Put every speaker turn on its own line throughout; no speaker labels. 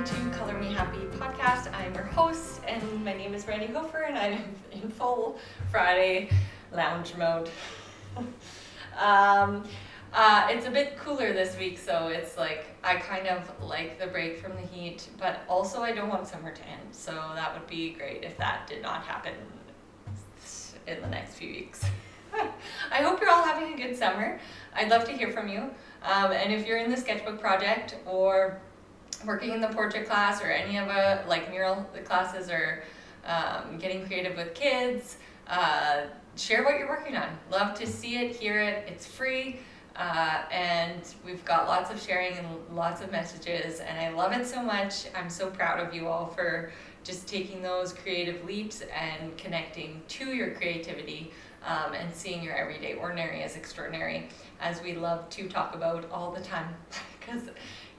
welcome to Color Me Happy podcast. I'm your host, and my name is Brandy Hofer, and I'm in full Friday lounge mode. It's a bit cooler this week, so it's like I kind of like the break from the heat, but also I don't want summer to end, so that would be great if that did not happen in the next few weeks. I hope you're all having a good summer. I'd love to hear from you. And if you're in the sketchbook project or working in the portrait class or any of like mural classes or getting creative with kids, share what you're working on. Love to see it, hear it. It's free. And we've got lots of sharing and lots of messages, and I love it so much. I'm so proud of you all for just taking those creative leaps and connecting to your creativity and seeing your everyday ordinary as extraordinary, as we love to talk about all the time. Because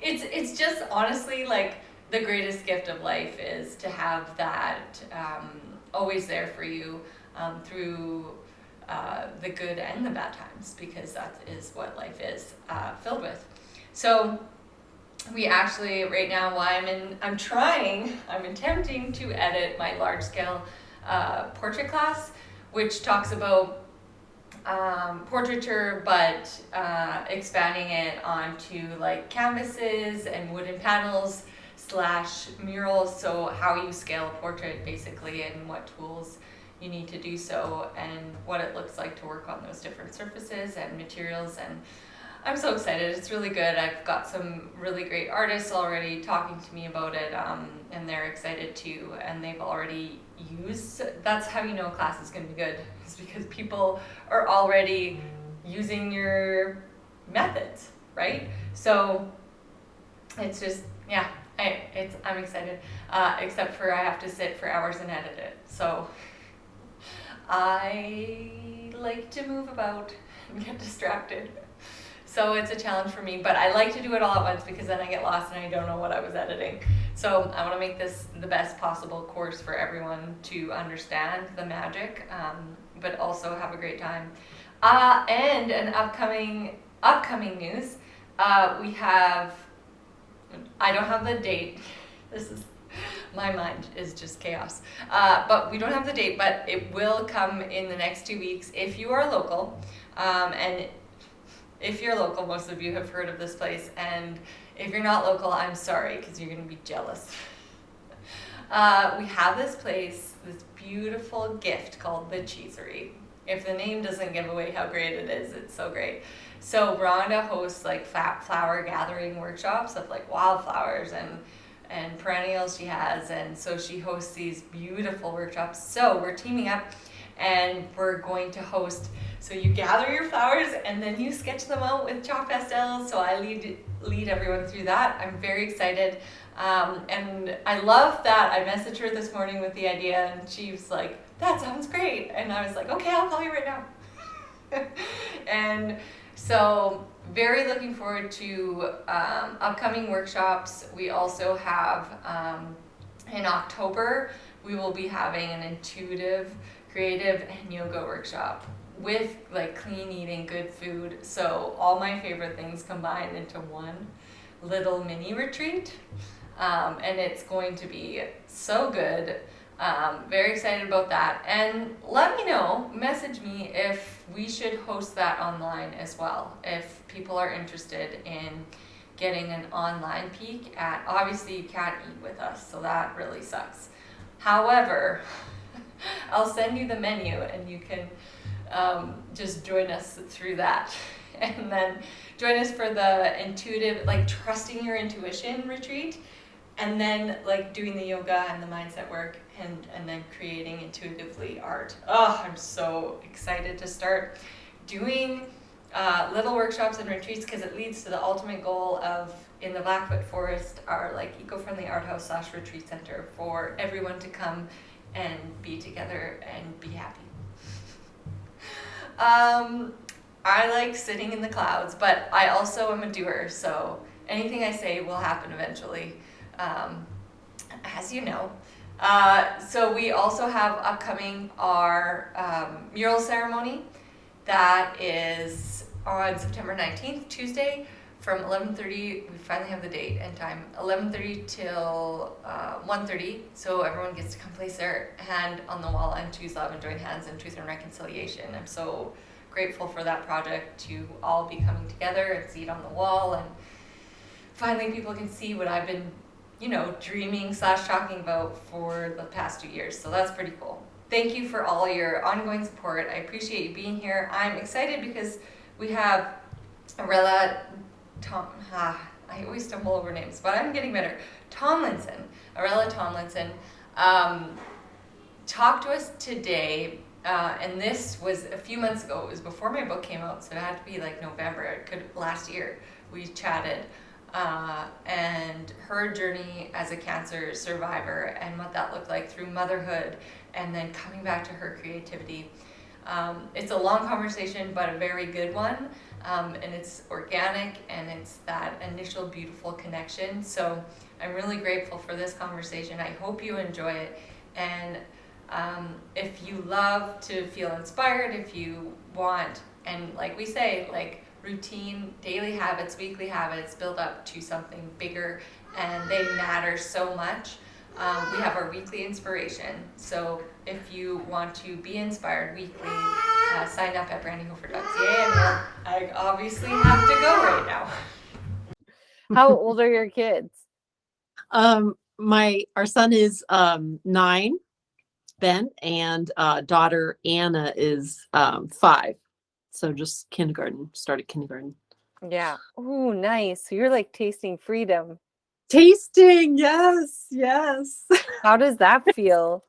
it's just honestly like the greatest gift of life is to have that always there for you through the good and the bad times, because that is what life is filled with. So we actually right now, while I'm attempting to edit my large scale portrait class, which talks about portraiture, but expanding it onto like canvases and wooden panels / murals. So how you scale a portrait basically, and what tools you need to do so, and what it looks like to work on those different surfaces and materials. And I'm so excited. It's really good. I've got some really great artists already talking to me about it, and they're excited too, and they've already used. That's how you know a class is going to be good, is because people are already using your methods, right? So it's just, yeah, I'm excited, except for I have to sit for hours and edit it. So I like to move about and get distracted. So it's a challenge for me, but I like to do it all at once, because then I get lost and I don't know what I was editing. So I want to make this the best possible course for everyone to understand the magic, but also have a great time. And an upcoming news, we have, I don't have the date. My mind is just chaos. But we don't have the date, but it will come in the next 2 weeks if you are local. And if you're local, most of you have heard of this place. And if you're not local, I'm sorry, because you're going to be jealous. We have this place, this beautiful gift called the Cheesery. If the name doesn't give away how great it is, it's so great. So Rhonda hosts like flower gathering workshops of like wildflowers and perennials she has, and so she hosts these beautiful workshops. So we're teaming up, and we're going to host, so you gather your flowers and then you sketch them out with chalk pastels. So I lead everyone through that. I'm very excited, and I love that. I messaged her this morning with the idea, and she was like, that sounds great, and I was like, okay, I'll call you right now. And so very looking forward to upcoming workshops. We also have in October, we will be having an intuitive, creative, and yoga workshop with like clean eating, good food. So all my favorite things combined into one little mini retreat. And it's going to be so good. Very excited about that. And let me know, message me if we should host that online as well, if people are interested in getting an online peek at, obviously you can't eat with us, so that really sucks. However, I'll send you the menu and you can just join us through that. And then join us for the intuitive, like trusting your intuition retreat, and then like doing the yoga and the mindset work, and then creating intuitively art. Oh, I'm so excited to start doing little workshops and retreats, because it leads to the ultimate goal of, in the Blackfoot Forest, our like eco-friendly art house / retreat center for everyone to come and be together and be happy. I like sitting in the clouds, but I also am a doer, so anything I say will happen eventually, as you know. So we also have upcoming our mural ceremony that is on September 19th, Tuesday, from 11:30, we finally have the date and time, 11:30 till 1:30, so everyone gets to come place their hand on the wall and choose love and join hands in truth and reconciliation. I'm so grateful for that project to all be coming together and see it on the wall, and finally people can see what I've been, dreaming / talking about for the past 2 years. So that's pretty cool. Thank you for all your ongoing support. I appreciate you being here. I'm excited because we have Arella, I always stumble over names, but I'm getting better. Arella Tomlinson, talked to us today, and this was a few months ago. It was before my book came out, so it had to be like November. Last year we chatted, and her journey as a cancer survivor and what that looked like through motherhood, and then coming back to her creativity. It's a long conversation, but a very good one. And it's organic, and it's that initial beautiful connection. So I'm really grateful for this conversation. I hope you enjoy it. And if you love to feel inspired, if you want, and like we say, like routine, daily habits, weekly habits build up to something bigger, and they matter so much. We have our weekly inspiration. So if you want to be inspired weekly, sign up at brandyhofer.ca, and I obviously have to go right now.
How old are your kids?
Our son is 9, Ben, and daughter Anna is 5. So just started kindergarten.
Yeah. Oh, nice. So you're like tasting freedom.
Tasting, yes.
How does that feel?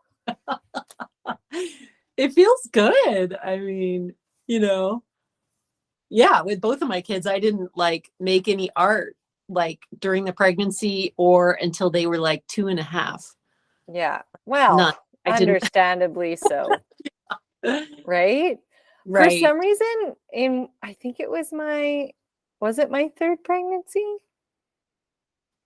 It feels good. I mean, yeah, with both of my kids, I didn't make any art during the pregnancy or until they were 2.5.
Yeah. Well,
None.
Understandably so. Right? For some reason, I think it was my 3rd pregnancy?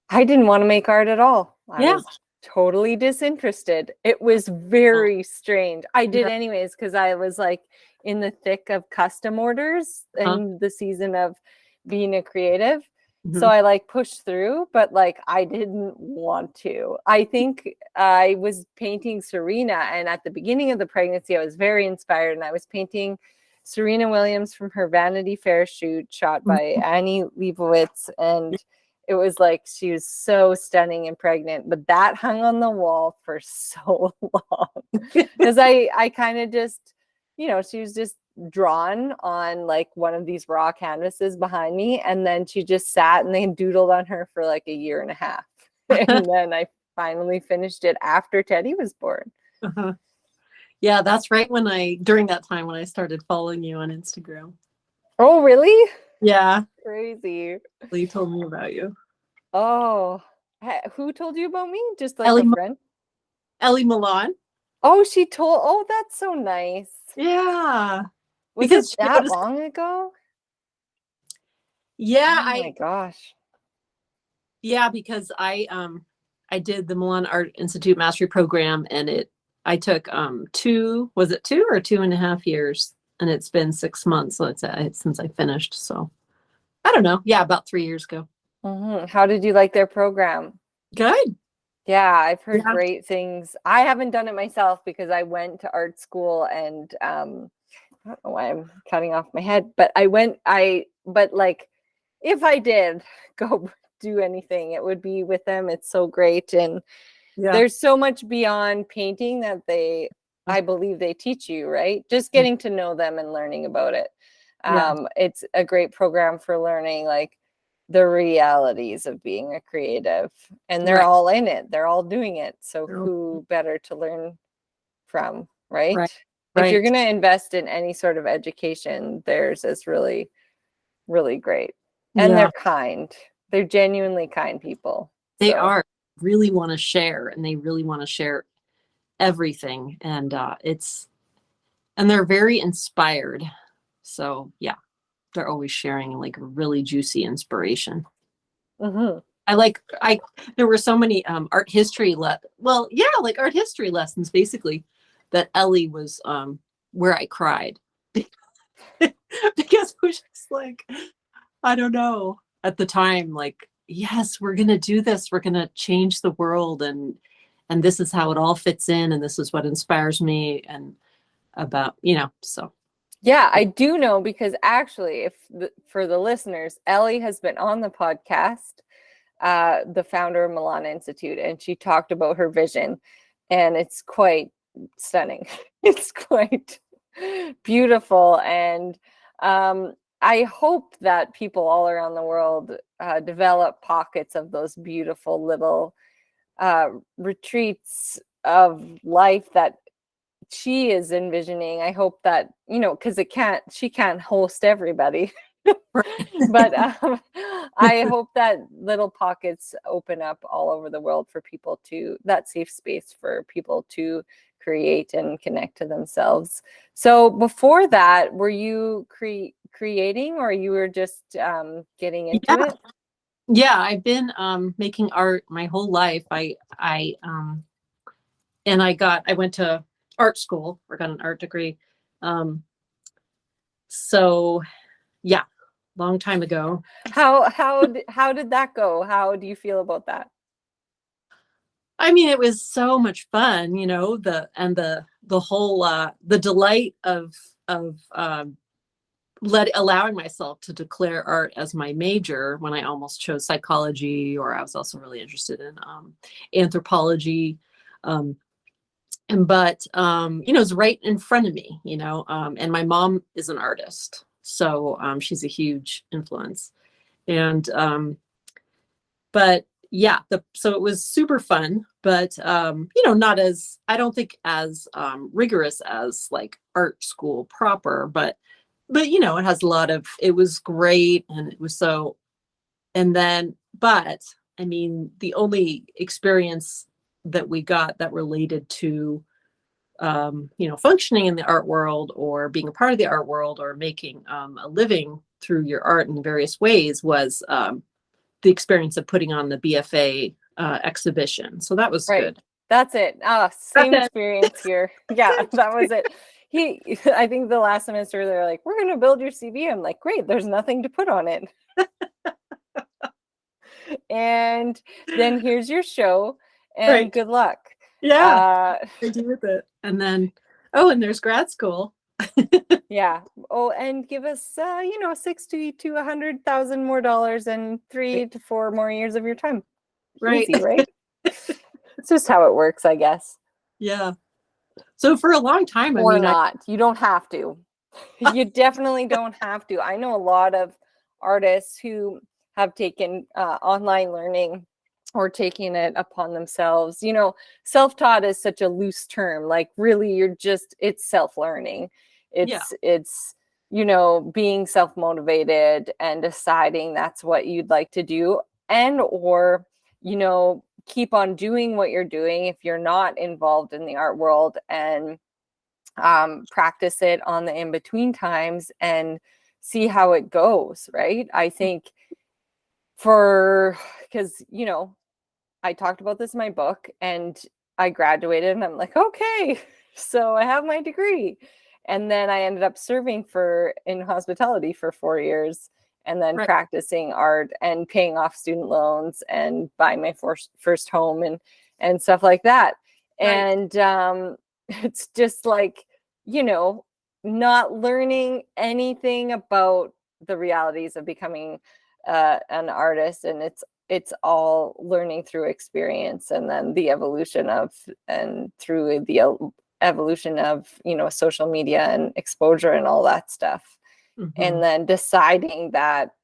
I didn't want to make art at all. I was totally disinterested. It was very strange. I did anyways, because I was in the thick of custom orders and the season of being a creative. Mm-hmm. So I pushed through, but I didn't want to. I think I was painting Serena, and at the beginning of the pregnancy, I was very inspired, and I was painting Serena Williams from her Vanity Fair shoot shot by Annie Leibovitz, and it was she was so stunning and pregnant, but that hung on the wall for so long because I kind of just, she was just drawn on one of these raw canvases behind me, and then she just sat and they doodled on her for a year and a half, and then I finally finished it after Teddy was born.
Uh-huh. Yeah, that's right. During that time when I started following you on Instagram.
Oh, really?
Yeah.
Crazy.
He told me about you.
Oh, who told you about me? Just
Ellie,
a friend?
Ellie Milan.
Oh, oh, that's so nice.
Yeah.
Was it that long ago?
Yeah.
Oh my gosh.
Yeah, because I did the Milan Art Institute Mastery Program, and I took 2 or 2.5 years, and it's been 6 months since I finished. So I don't know. Yeah, about 3 years ago.
Mm-hmm. How did you like their program?
Good.
Yeah, I've heard great things. I haven't done it myself because I went to art school, and I don't know why I'm cutting off my head, but if I did go do anything, it would be with them. It's so great, and there's so much beyond painting that I believe they teach you, right? Just getting to know them and learning about it. It's a great program for learning the realities of being a creative, and they're all in it. They're all doing it. So who better to learn from, right? If you're going to invest in any sort of education, theirs is really, really great. And they're kind. They're genuinely kind people.
They are really want to share, and they really want to share everything. And they're very inspired. So yeah. They're always sharing really juicy inspiration.
Mm-hmm.
There were so many art history art history lessons basically that Ellie was where I cried because it was just I don't know. at the time, like, yes, we're going to do this. We're going to change the world. And this is how it all fits in. And this is what inspires me and about, so.
Yeah, I do know because actually, for the listeners, Ellie has been on the podcast, the founder of Milan Institute, and she talked about her vision, and it's quite stunning. It's quite beautiful, and I hope that people all around the world develop pockets of those beautiful little retreats of life that she is envisioning. I hope that, because she can't host everybody. But I hope that little pockets open up all over the world for people that safe space for people to create and connect to themselves. So before that, were you creating, or you were just getting into it?
Yeah, I've been making art my whole life. I went to art school, or got an art degree. So yeah, long time ago.
How did that go? How do you feel about that?
I mean, it was so much fun, the whole the delight of allowing myself to declare art as my major when I almost chose psychology, or I was also really interested in anthropology. But it's right in front of me, and my mom is an artist, so she's a huge influence. And but yeah, so it was super fun, but not as, I don't think as rigorous as like art school proper, but it has a lot of, it was great, and it was so, but I mean, the only experience that we got that related to functioning in the art world, or being a part of the art world, or making a living through your art in various ways was the experience of putting on the BFA exhibition. So that was good.
That's it. Same experience here. Yeah, that was it. I think the last semester they're like, we're going to build your CV. I'm like, great, there's nothing to put on it. And then here's your show, and good luck.
Yeah, I do with it. And then, and there's grad school.
Yeah. Oh, and give us, $60,000 to $100,000 more dollars and 3 to 4 more years of your time.
Right.
Easy, right? It's just how it works, I guess.
Yeah. So for a long time,
you don't have to. You definitely don't have to. I know a lot of artists who have taken online learning, or taking it upon themselves. Self-taught is such a loose term. Like, really, it's self-learning. It's being self-motivated and deciding that's what you'd like to do, or keep on doing what you're doing if you're not involved in the art world, and practice it on the in-between times and see how it goes, right? I think because I talked about this in my book, and I graduated, and I'm like, okay, so I have my degree. And then I ended up serving in hospitality for 4 years, and then practicing art and paying off student loans and buying my first home and stuff like that. And it's just like, not learning anything about the realities of becoming an artist, and it's all learning through experience, and then the evolution of social media and exposure and all that stuff. Mm-hmm. And then deciding that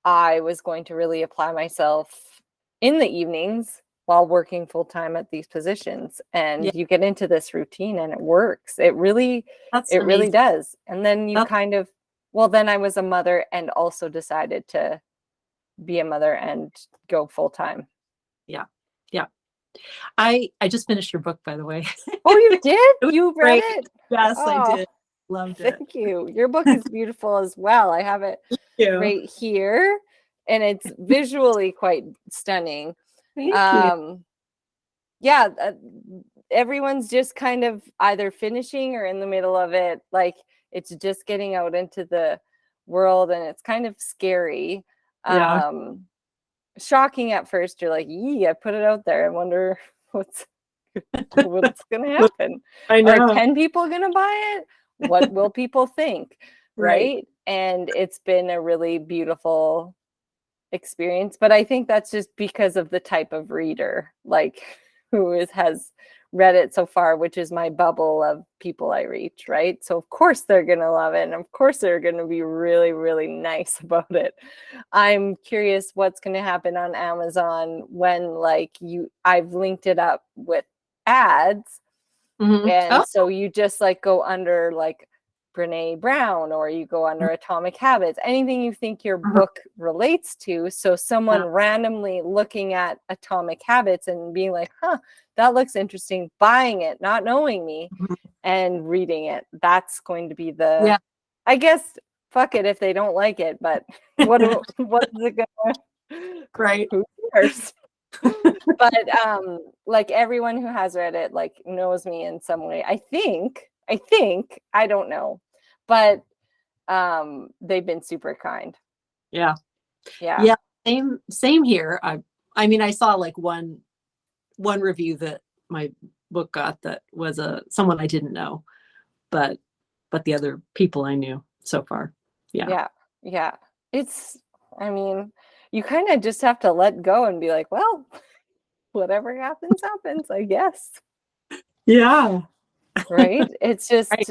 I was going to really apply myself in the evenings while working full time at these positions. And you get into this routine, and it works. It really does. And then then I was a mother, and also decided to be a mother and go full time.
Yeah. I just finished your book, by the way.
Oh, you did? You read it?
Yes, I did. Loved it.
Thank you. Your book is beautiful as well. I have it right here, and it's visually quite stunning.
Thank you.
Yeah, everyone's just kind of either finishing or in the middle of it. Like, it's just getting out into the world, and it's kind of scary.
Yeah.
Shocking at first. You're like, yee, I put it out there. I wonder what's going to happen.
I
Are
know.
10 people going to buy it? What will people think?
Right.
Right. And it's been a really beautiful experience, but I think that's just because of the type of reader, like has read it so far, which is my bubble of people I reach, right? So of course they're gonna love it, and of course they're gonna be really, really nice about it. I'm curious what's gonna happen on Amazon when I've linked it up with ads, and
Oh,
so you just like go under like Brene Brown, or you go under Atomic Habits, anything you think your book relates to. So someone randomly looking at Atomic Habits and being like, that looks interesting, buying it, not knowing me, and reading it. That's going to be I guess, fuck it if they don't like it, but what is it gonna,
right.
who cares? But like everyone who has read it like knows me in some way. I think, I don't know, but they've been super kind.
Yeah.
Yeah.
Same here. I mean, I saw like one review that my book got that was someone I didn't know, but the other people I knew so far. Yeah.
It's, I mean, you kind of just have to let go and be like, well, whatever happens, I guess.
Yeah.
Right. It's just
Right.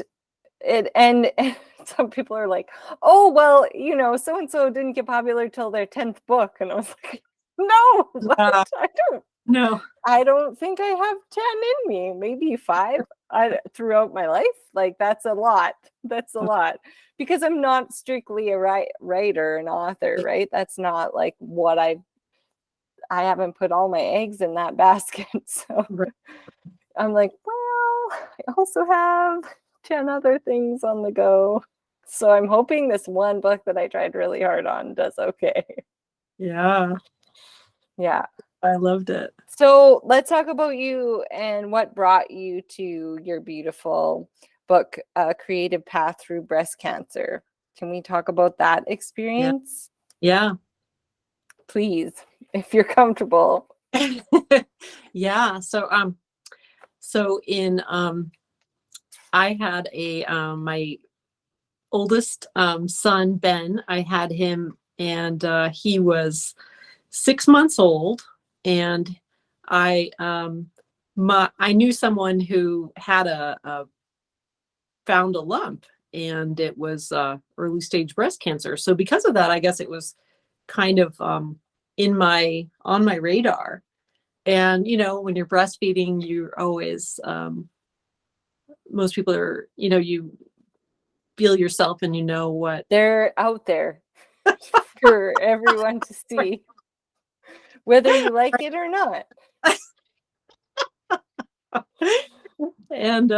and some people are like, oh, well, so and so didn't get popular till their 10th book, and I was like, no, what? I don't think I have 10 in me, maybe 5 throughout my life. Like that's a lot, because I'm not strictly a writer, an author, right? That's not like what I haven't put all my eggs in that basket. So
Right.
I'm like, well, I also have 10 other things on the go. So I'm hoping this one book that I tried really hard on does okay.
Yeah.
Yeah.
I loved it.
So let's talk about you and what brought you to your beautiful book, Creative Path Through Breast Cancer. Can we talk about that experience?
Yeah.
Please, if you're comfortable.
Yeah. So in I had my oldest son Ben. I had him, and he was 6 months old, and I knew someone who had found a lump, and it was early stage breast cancer. So because of that, I guess it was kind of on my radar. And when you're breastfeeding, you're always most people are, you feel yourself and what
They're out there for everyone to see, whether you like it or not.
And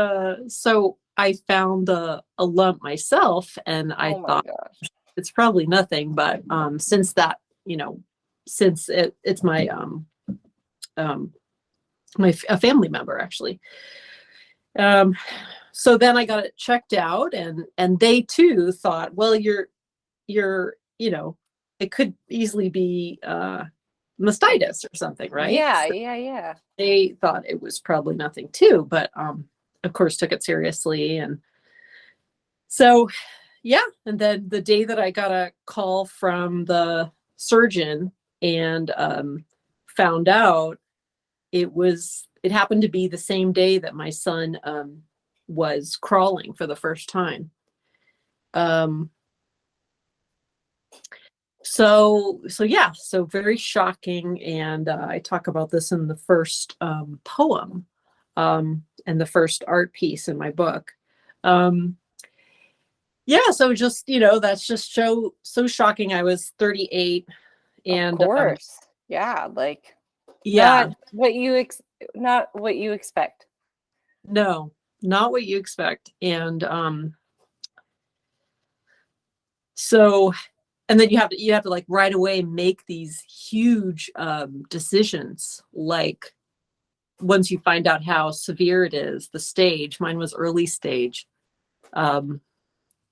so I found a lump myself, and I thought,
gosh,
it's probably nothing. But since that, since it's my a family member actually. So then I got it checked out, and they too thought, well, you're it could easily be mastitis or something, right?
Yeah,
So
yeah.
they thought it was probably nothing too, but of course took it seriously. And so yeah, and then the day that I got a call from the surgeon and found out, it happened to be the same day that my son was crawling for the first time. So very shocking. And I talk about this in the first poem and the first art piece in my book. So just, that's just so shocking. I was 38, and
Of course. Yeah, like
yeah,
not what you expect.
no, not what you expect. And so, and then you have to like right away make these huge decisions. Like once you find out how severe it is, the stage, mine was early stage. And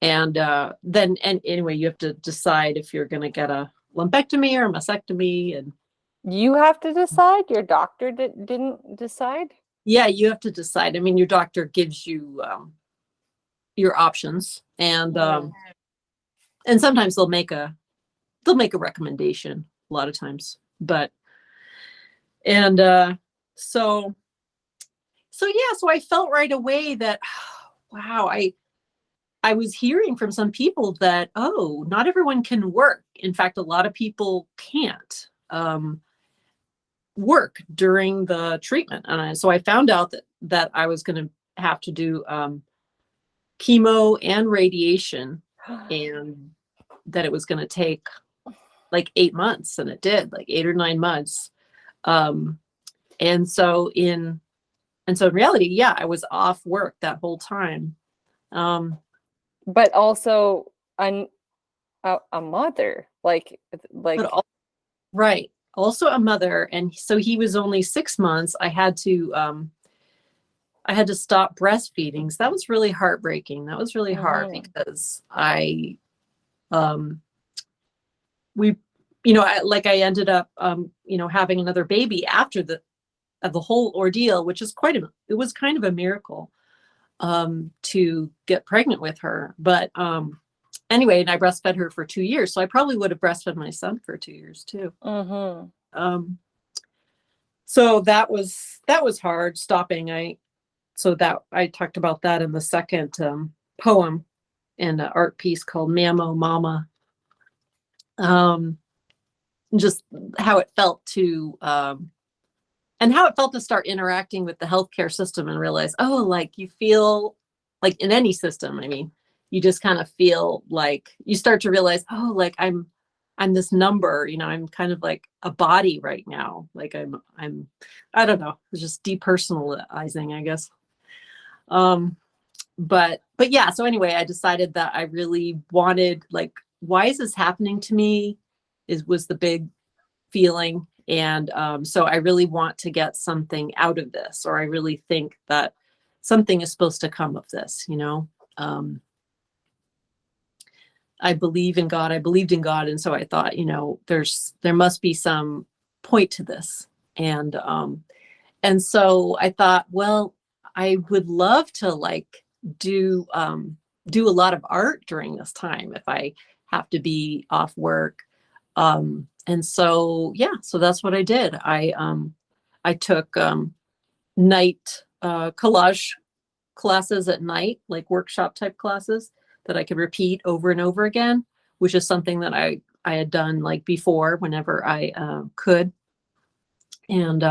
then, and anyway, you have to decide if you're going to get a lumpectomy or mastectomy. And
You have to decide. Your doctor didn't decide.
yeah, you have to decide. I mean, your doctor gives you your options, and sometimes they'll make a recommendation a lot of times. But and so yeah, so I felt right away that wow, I was hearing from some people that, oh, not everyone can work. In fact, a lot of people can't work during the treatment. And so I found out that I was going to have to do chemo and radiation, and that it was going to take like 8 months. And it did, like 8 or 9 months. And so in reality, yeah, I was off work that whole time.
But also a mother, like
But right, also a mother, and so he was only 6 months. I had to stop breastfeeding. So that was really heartbreaking. That was really hard because we, I ended up, having another baby after the whole ordeal, which is it was kind of a miracle to get pregnant with her. But anyway, and I breastfed her for 2 years. So I probably would have breastfed my son for 2 years too. So that was hard stopping. I talked about that in the second poem in an art piece called Mammo Mama. Just how it felt to start interacting with the healthcare system and realize, oh, like you feel like in any system, I mean, you just kind of feel like you start to realize, oh, like I'm this number, I'm kind of like a body right now. Like I'm I don't know, it's just depersonalizing, I guess. But yeah, so anyway, I decided that I really wanted, like, why is this happening to me was the big feeling. And so I really want to get something out of this, or I really think that something is supposed to come of this, I believe in God. I believed in God. And so I thought, there must be some point to this. And so I thought, well, I would love to do a lot of art during this time if I have to be off work. And so, yeah, so that's what I did. I took night collage classes at night, like workshop type classes that I could repeat over and over again, which is something that I had done like before whenever I could. And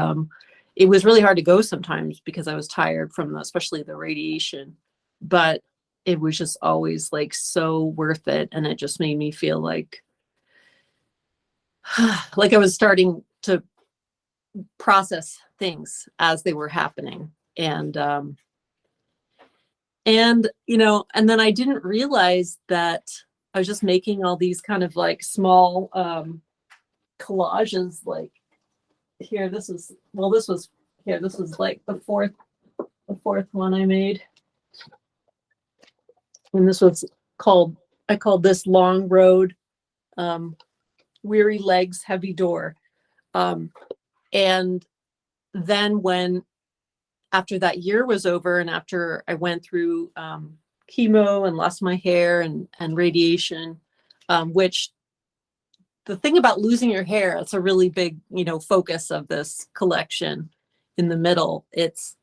it was really hard to go sometimes because I was tired from especially the radiation, but it was just always like so worth it. And it just made me feel like I was starting to process things as they were happening. And then I didn't realize that I was just making all these kind of like small collages. Like this was like the fourth one I made. And this was I called this Long Road, Weary Legs, Heavy Door. And then after that year was over and after I went through chemo and lost my hair and radiation, which the thing about losing your hair, it's a really big, focus of this collection in the middle. It's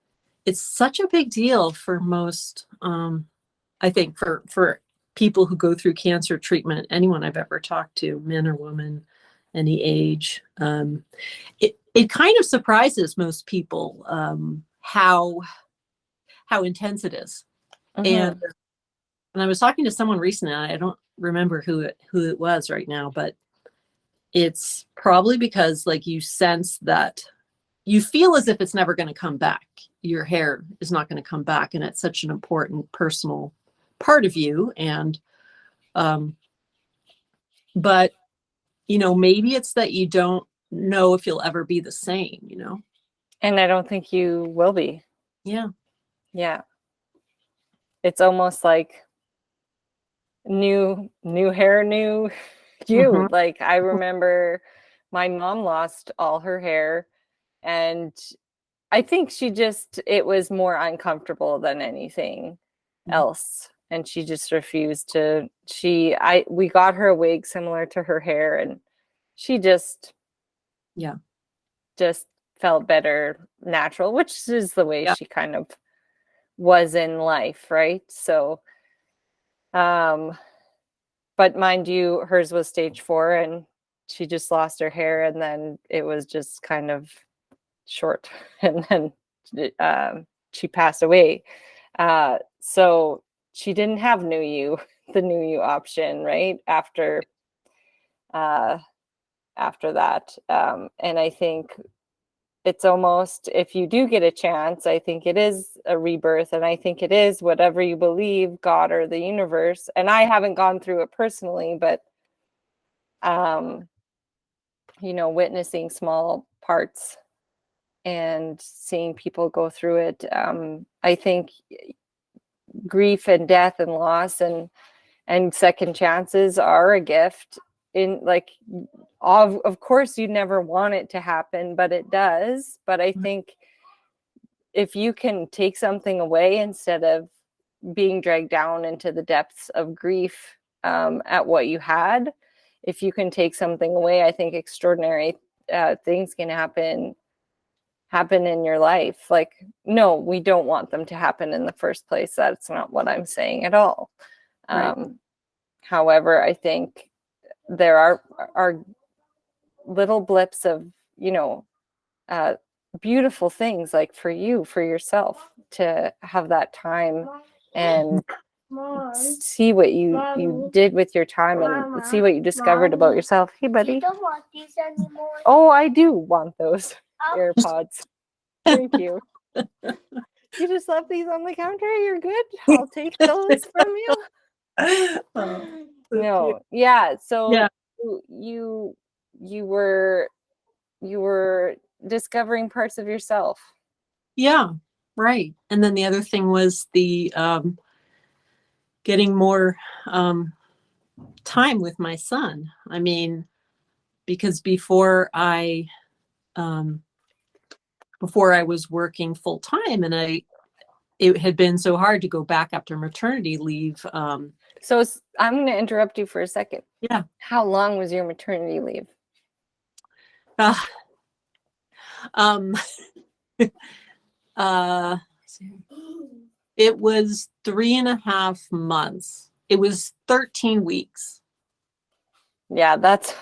such a big deal for most, I think for people who go through cancer treatment, anyone I've ever talked to, men or women, any age. It kind of surprises most people how intense it is. And I was talking to someone recently, and I don't remember who it was right now, but it's probably because like you sense that you feel as if it's never going to come back. Your hair is not going to come back, and it's such an important personal part of you. And but maybe it's that you don't know if you'll ever be the same,
And I don't think you will be.
Yeah.
It's almost like new hair, new you. Like, I remember my mom lost all her hair, and I think it was more uncomfortable than anything else. And she just refused to, we got her a wig similar to her hair, and she just felt better natural, which is the way she kind of was in life, right? So, but mind you, hers was stage 4, and she just lost her hair, and then it was just kind of short, and then she passed away. So she didn't have the New You option, right? After that. And I think it's almost, if you do get a chance, I think it is a rebirth, and I think it is whatever you believe, God or the universe. And I haven't gone through it personally, but witnessing small parts and seeing people go through it, I think grief and death and loss and second chances are a gift. In like, of course you never want it to happen, but it does. But I think if you can take something away instead of being dragged down into the depths of grief at what you had, if you can take something away, I think extraordinary things can happen in your life. Like, no, we don't want them to happen in the first place. That's not what I'm saying at all. Right. However, I think there are little blips of, beautiful things, like for yourself to have that time and see what you did with your time and see what you discovered about yourself. Hey, buddy. You don't want these anymore? Oh, I do want those AirPods. Thank you. You just left these on the counter? You're good? I'll take those from you. No. Yeah. So you were discovering parts of yourself.
Yeah. Right. And then the other thing was the getting more time with my son. I mean, because before I was working full time, and it had been so hard to go back after maternity leave.
So I'm going to interrupt you for a second.
Yeah.
How long was your maternity leave?
It was 3.5 months. It was 13 weeks.
Yeah, that's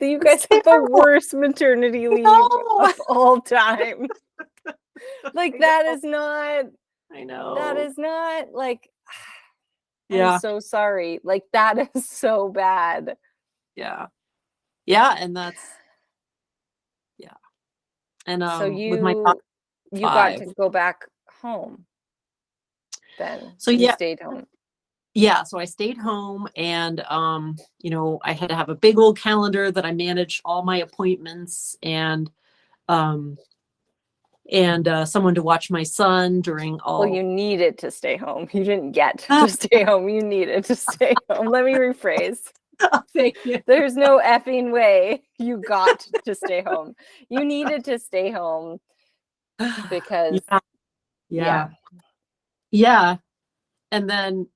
you guys have the worst maternity leave of all time. Like, that is not, I know. That is not like, I'm so sorry. Like, that is so bad.
Yeah. Yeah. And that's, And
so
with my daughter,
you got to go back home then.
So
you stayed home.
Yeah, so I stayed home, and I had to have a big old calendar that I managed all my appointments, and someone to watch my son during all.
Well, you needed to stay home. You didn't get to stay home. You needed to stay home. Let me rephrase.
Oh, thank you.
There's no effing way you got to stay home. You needed to stay home because
yeah. And then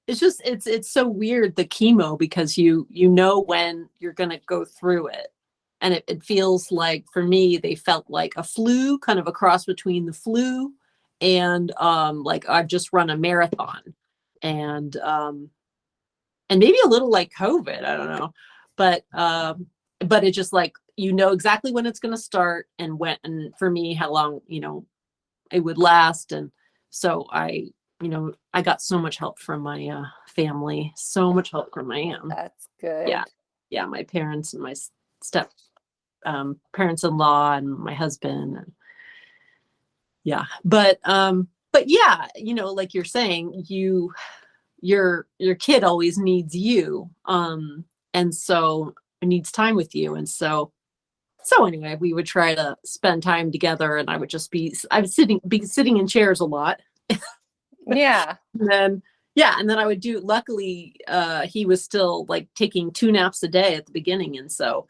it's so weird, the chemo, because you know when you're going to go through it. And it feels like, for me, they felt like a flu, kind of a cross between the flu and like I've just run a marathon, and maybe a little like COVID, I don't know, but it's just like, exactly when it's going to start and when, and for me, how long, it would last. And so I got so much help from my family, so much help from my
That's good.
Yeah, my parents and my step parents-in-law and my husband. And but yeah, like you're saying, your kid always needs you, and so it needs time with you. And so anyway, we would try to spend time together, and I would just be sitting in chairs a lot.
Yeah.
And then Yeah, and then I would do, luckily, he was still like taking 2 naps a day at the beginning. And so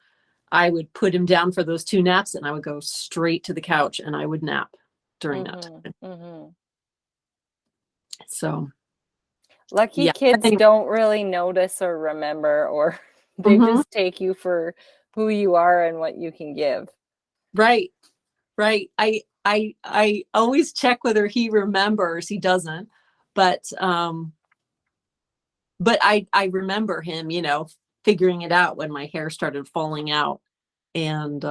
I would put him down for those 2 naps and I would go straight to the couch and I would nap during that time.
Mm-hmm.
So,
Lucky
yeah.
kids don't really notice or remember, or they just take you for who you are and what you can give.
Right. Right. I always check whether he remembers. He doesn't, but I remember him, figuring it out when my hair started falling out and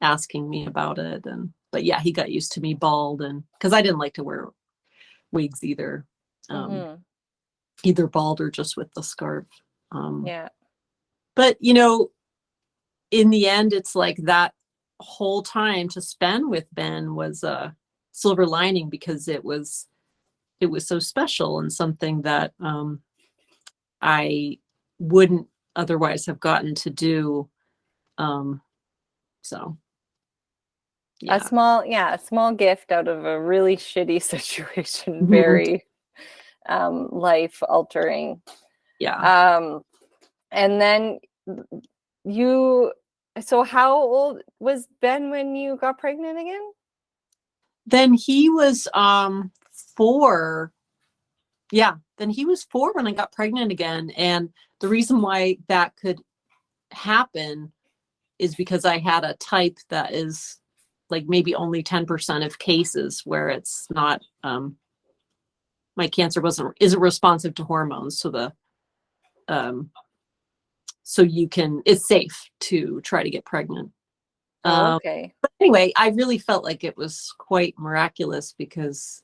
asking me about it. But yeah, he got used to me bald, and because I didn't like to wear wigs either, either bald or just with the scarf.
Yeah.
But in the end, it's like that whole time to spend with Ben was a silver lining, because it was so special and something that I wouldn't otherwise have gotten to do. So yeah.
A small gift out of a really shitty situation, very life altering.
Yeah.
And then so how old was Ben when you got pregnant again?
Then he was 4. Yeah, then he was 4 when I got pregnant again. And the reason why that could happen is because I had a type that is like maybe only 10% of cases where it's not, my cancer isn't responsive to hormones. So it's safe to try to get pregnant.
Okay.
But anyway, I really felt like it was quite miraculous because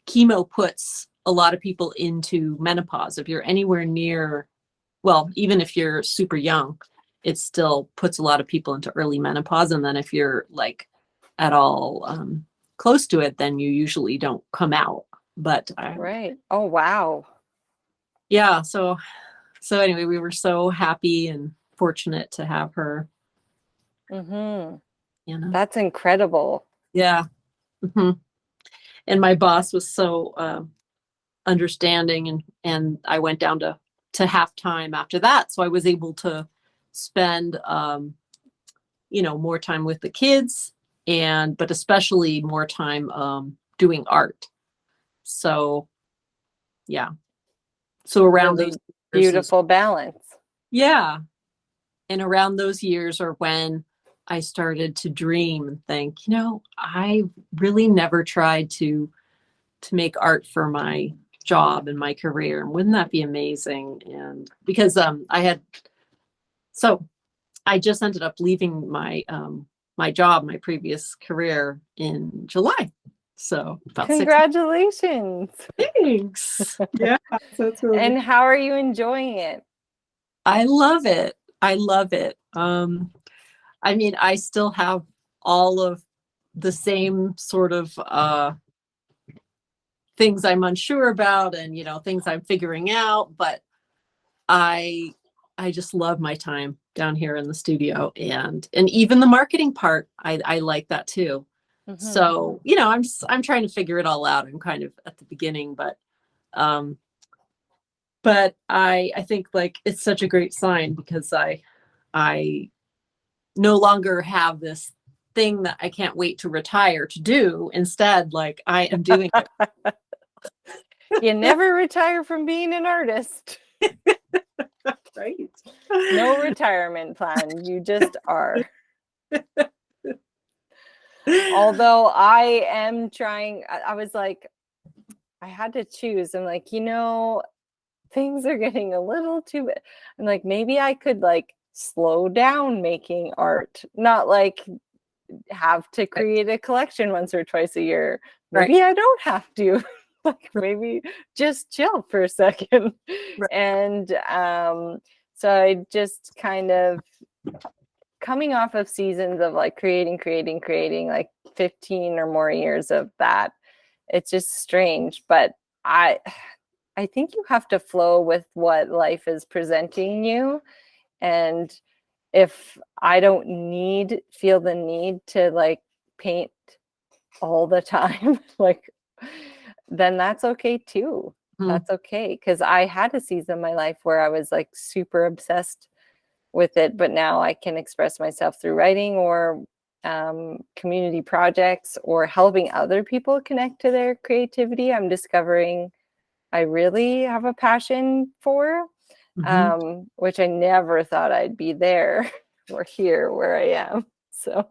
chemo puts a lot of people into menopause. If you're anywhere near, well, even if you're super young, it still puts a lot of people into early menopause. And then if you're like at all close to it, then you usually don't come out. But
right. Oh, wow.
Yeah. So anyway, we were so happy and fortunate to have her.
That's incredible.
Yeah. And my boss was so understanding, and I went down to halftime after that. So I was able to spend, more time with the kids, but especially more time doing art. So, yeah. So around
really
those
beautiful balance.
Yeah. And around those years are when I started to dream and think, I really never tried to make art for my job and my career. And wouldn't that be amazing? And because I just ended up leaving my my job, my previous career, in July. So about
Congratulations.
6 Thanks. Yeah. That's really
And how are you enjoying it?
I love it. I love it. I mean, I still have all of the same sort of things I'm unsure about, and things I'm figuring out, but I just love my time down here in the studio, and even the marketing part, I like that too. So I'm trying to figure it all out. I'm kind of at the beginning, but I think like it's such a great sign, because I no longer have this thing that I can't wait to retire to do. Instead, like, I am doing it.
You never retire from being an artist.
Right.
No retirement plan. You just are. Although I am trying, I was like, I had to choose. I'm like, things are getting a little too, I'm like, maybe I could like slow down making art, not like have to create a collection once or twice a year. Maybe I don't have to. Like, maybe just chill for a second. And so I just kind of coming off of seasons of like creating like 15 or more years of that. It's just strange, but I think you have to flow with what life is presenting you. And if I don't feel the need to like paint all the time, like, then that's okay too. That's okay. Because I had a season in my life where I was like super obsessed with it, but now I can express myself through writing or community projects or helping other people connect to their creativity. I'm discovering I really have a passion for, which I never thought I'd be there or here where I am. So,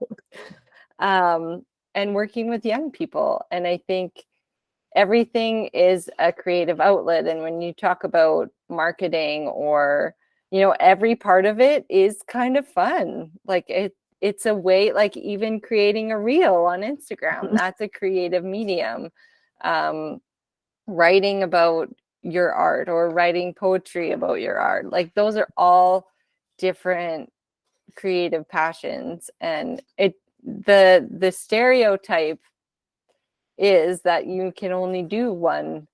and working with young people. And I think everything is a creative outlet. And when you talk about marketing or, every part of it is kind of fun. Like it's a way, like even creating a reel on Instagram, that's a creative medium. Writing about your art or writing poetry about your art, like those are all different creative passions. And the stereotype is that you can only do one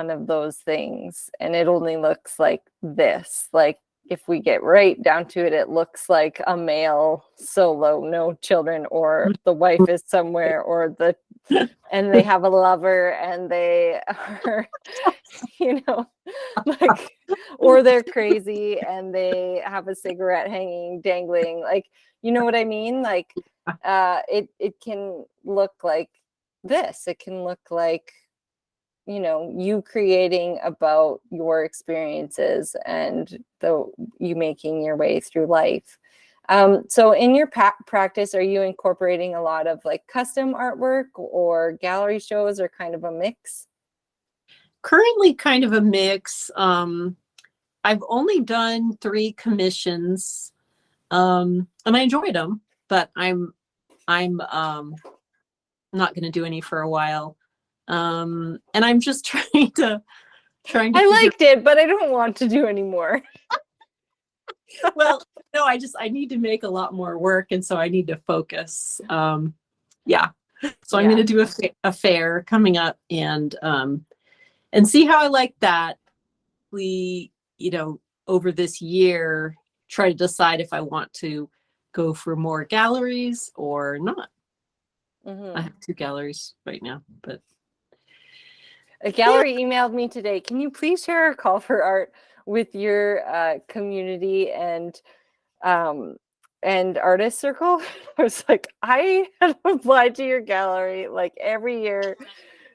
of those things and it only looks like this. Like if we get right down to it, it looks like a male solo, no children, or the wife is somewhere, or and they have a lover and they are, like, or they're crazy and they have a cigarette hanging, dangling, like, you know what I mean? Like, it can look like this. It can look like, you creating about your experiences and you making your way through life. So in your practice, are you incorporating a lot of like custom artwork or gallery shows or kind of a mix?
Currently kind of a mix. I've only done 3 commissions, and I enjoyed them, but I'm not going to do any for a while. And I'm just trying to
I liked it, but I don't want to do anymore.
Well, no, I need to make a lot more work, and so I need to focus. Yeah. So I'm going to do a fair coming up and see how I like that. We, over this year, try to decide if I want to go for more galleries or not. I have 2 galleries right now, but
a gallery emailed me today. Can you please share a call for art with your community and artist circle? I was like, I had applied to your gallery like every year,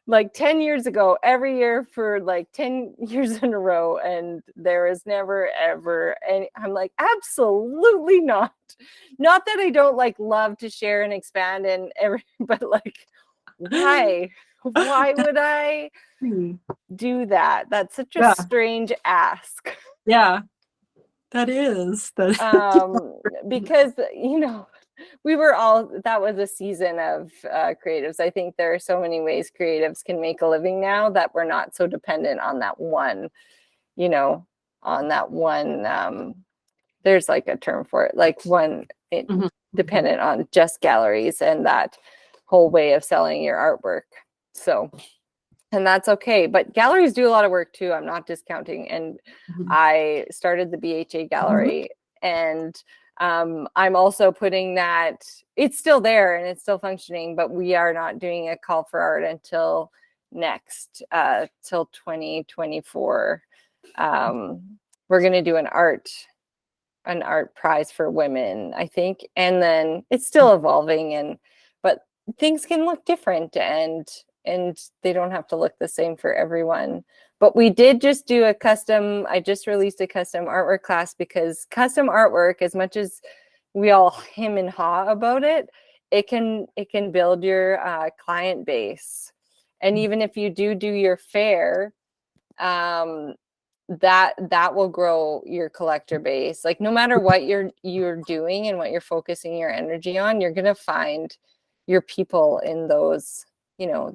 like 10 years ago, every year for like 10 years in a row, and there is never ever. And I'm like, absolutely not. Not that I don't like love to share and expand but like, why? Why would I do that? That's such a strange ask.
Yeah, that is.
Because, that was a season of creatives. I think there are so many ways creatives can make a living now that we're not so dependent on that one, there's like a term for it, like dependent on just galleries and that whole way of selling your artwork. So, and that's okay. But galleries do a lot of work too. I'm not discounting. And I started the BHA gallery and I'm also putting that, it's still there and it's still functioning, but we are not doing a call for art until till 2024. We're going to do an art prize for women, I think. And then it's still evolving but things can look different and they don't have to look the same for everyone. But we did just do I just released a custom artwork class because custom artwork, as much as we all hem and haw about it, it can build your client base. And even if you do your fair, that will grow your collector base. Like no matter what you're doing and what you're focusing your energy on, you're going to find your people in those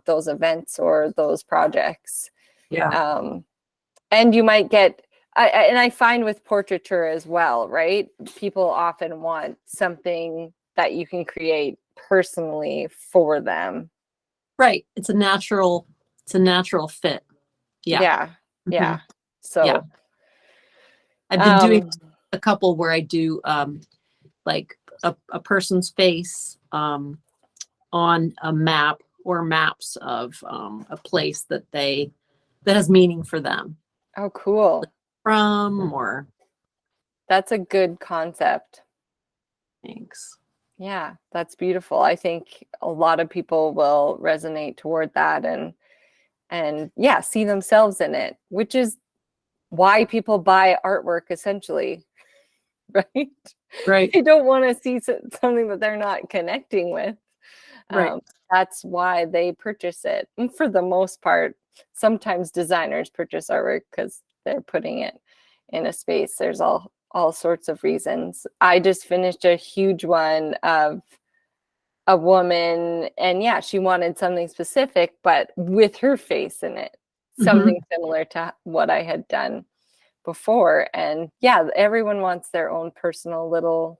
those events or those projects. And you might get I find with portraiture as well, right? People often want something that you can create personally for them.
Right. It's a natural fit.
Yeah. So
I've been doing a couple where I do like a person's face on on a map or maps of a place that has meaning for them.
Oh, cool.
Or
That's a good concept.
thanks.
Yeah, that's beautiful. I think a lot of people will resonate toward that and yeah, see themselves in it, which is why people buy artwork essentially, right?
Right.
They don't want to see something that they're not connecting with.
Right.
That's why they purchase it. And for the most part, sometimes designers purchase artwork because they're putting it in a space. There's all sorts of reasons. I just finished a huge one of a woman, and yeah, she wanted something specific, but with her face in it, something similar to what I had done before. And yeah, everyone wants their own personal little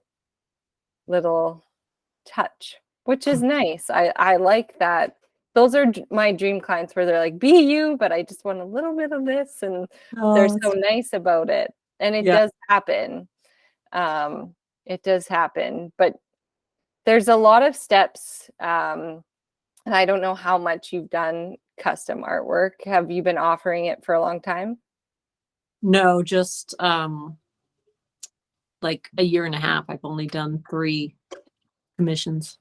touch, which is nice. I like that. Those are my dream clients where they're like, be you, but I just want a little bit of this, and they're so nice about it. And it does happen. It does happen, but there's a lot of steps. And I don't know how much you've done custom artwork. Have you been offering it for a long time?
No, just like a year and a half. I've only done 3 commissions.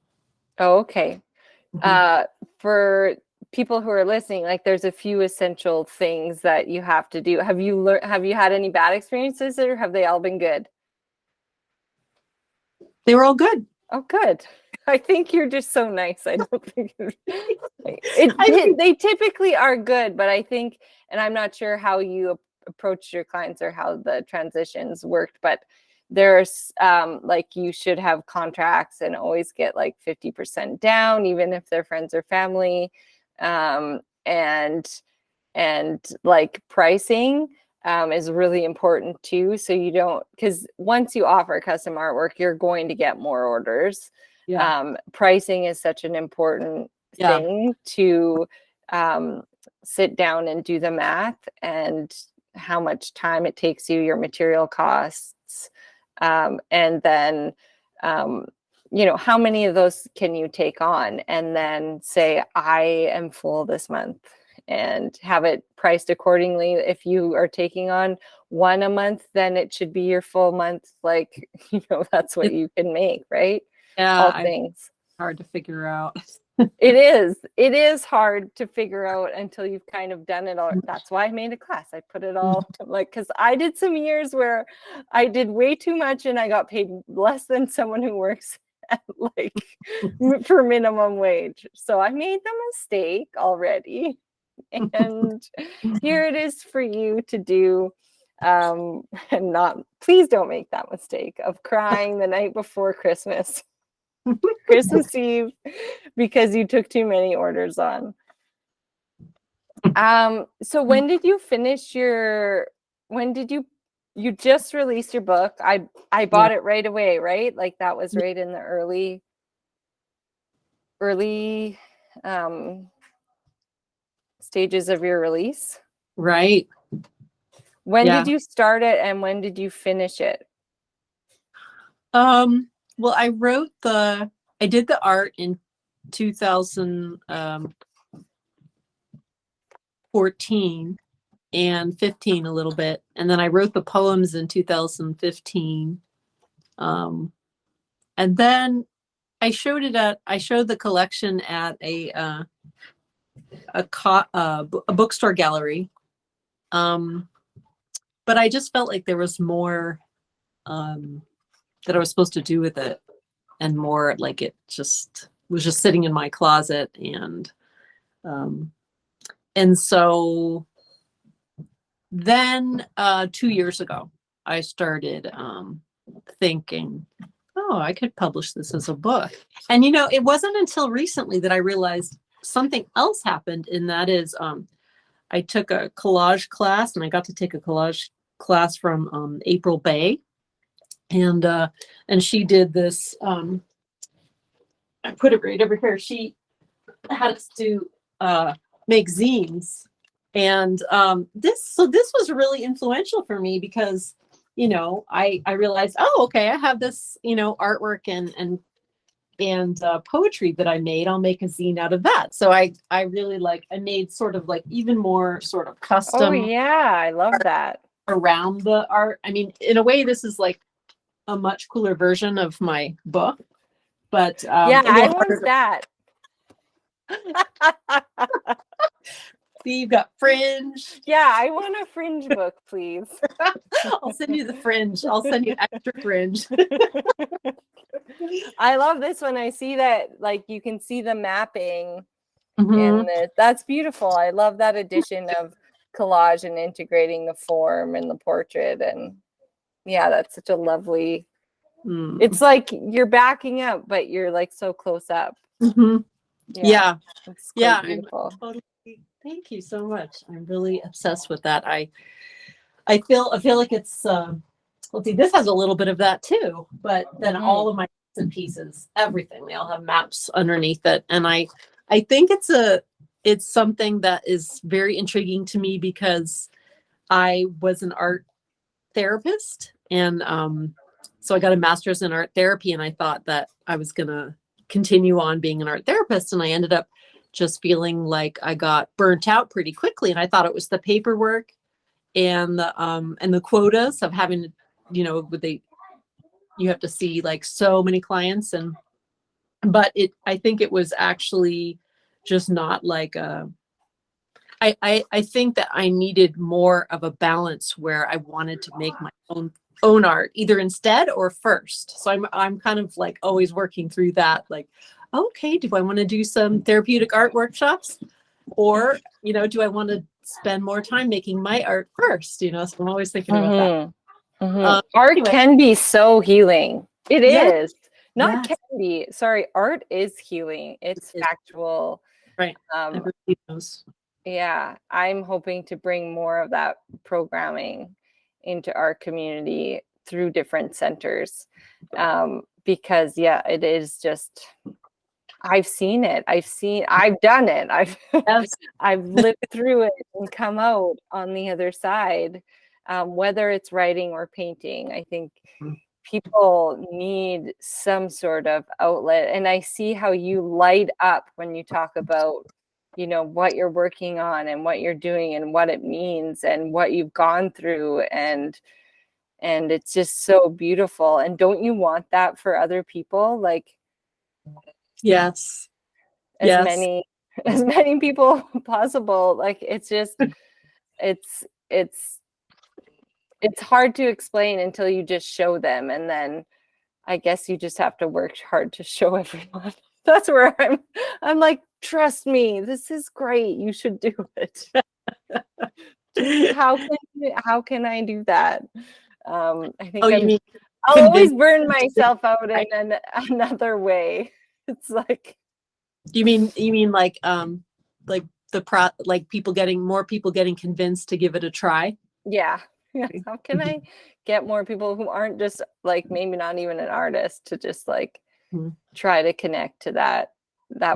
Oh, okay. For people who are listening, like there's a few essential things that you have to do. Have you had any bad experiences, or have they all been good?
They were all good.
Oh, good. I think you're just so nice. I don't think they typically are good, but I think, and I'm not sure how you approach your clients or how the transitions worked, but there's like you should have contracts and always get like 50% down, even if they're friends or family, and like pricing is really important too. So you don't, because once you offer custom artwork, you're going to get more orders.
Yeah.
Pricing is such an important thing to sit down and do the math and how much time it takes you, your material costs, and then how many of those can you take on, and then say, I am full this month, and have it priced accordingly. If you are taking on one a month, then it should be your full month. Like, that's what you can make, right?
Yeah.
All things.
Hard to figure out.
It is hard to figure out until you've kind of done it all. That's why I made a class. I put it all because I did some years where I did way too much and I got paid less than someone who works at for minimum wage. So I made the mistake already. And here it is for you to do. And please don't make that mistake of crying the night before Christmas. Christmas Eve, because you took too many orders on. So when did you finish you just released your book? I bought it right away, right? Like that was right in the early stages of your release.
Right.
When did you start it and when did you finish it?
Well, I did the art in 2014 and 15 a little bit. And then I wrote the poems in 2015. And then I showed the collection at a bookstore gallery. But I just felt like there was more that I was supposed to do with it, and more like it just was just sitting in my closet. And so then 2 years ago, I started thinking, oh, I could publish this as a book. And, it wasn't until recently that I realized something else happened. And that is, I took a collage class, and I got to take a collage class from April Bay. And she did this, I put it right over here. She had us do make zines. And this was really influential for me because, I realized, oh, okay, I have this, artwork and poetry that I made. I'll make a zine out of that. So I really I made sort of like even more sort of
Oh
custom
yeah, I love that.
around the art. I mean, in a way, this is like a much cooler version of my book, but
Yeah,
a little
I
harder
want that.
see. You've got fringe.
Yeah, I want a fringe book, please.
I'll send you the fringe. I'll send you extra fringe.
I love this one. I see that, like, you can see the mapping
Mhm.
in this. That's beautiful. I love that addition of collage and integrating the form and the portrait. And yeah, that's such a lovely.
Mm.
It's like you're backing up, but you're like so close up.
Mhm. Yeah.
It's quite
Yeah.
beautiful.
Thank you so much. I'm really obsessed with that. I feel like it's let's see, this has a little bit of that too, but then all of my bits and pieces, everything, they all have maps underneath it. And I think it's something that is very intriguing to me because I was an art therapist, and so I got a master's in art therapy, and I thought that I was gonna continue on being an art therapist, and I ended up just feeling like I got burnt out pretty quickly, and I thought it was the paperwork and the quotas of having, you have to see like so many clients, but I think it was actually just not like I think that I needed more of a balance where I wanted to make my own art either instead or first. So I'm kind of like always working through that, like, okay, do I want to do some therapeutic art workshops, or do I want to spend more time making my art first? So I'm always thinking about that.
Art
Anyway.
can be so healing. It
Yes.
is. Not
Yes.
can be. Sorry, art is healing. It's
It is.
factual.
Right. Everybody knows.
Yeah, I'm hoping to bring more of that programming into our community through different centers. Because it is just, I've seen it. I've done it.
Yes.
I've lived through it and come out on the other side. Whether it's writing or painting, I think people need some sort of outlet. And I see how you light up when you talk about, what you're working on and what you're doing and what it means and what you've gone through. And it's just so beautiful. And don't you want that for other people? Like,
Yes.
as many people possible. Like, it's just it's hard to explain until you just show them, and then I guess you just have to work hard to show everyone. That's where I'm like, trust me, this is great, you should do it. How can I do that? I think I'll always burn myself out in another way. It's like,
you mean like like more people getting convinced to give it a try?
yeah. How can I get more people who aren't just like, maybe not even an artist, to just like try to connect to that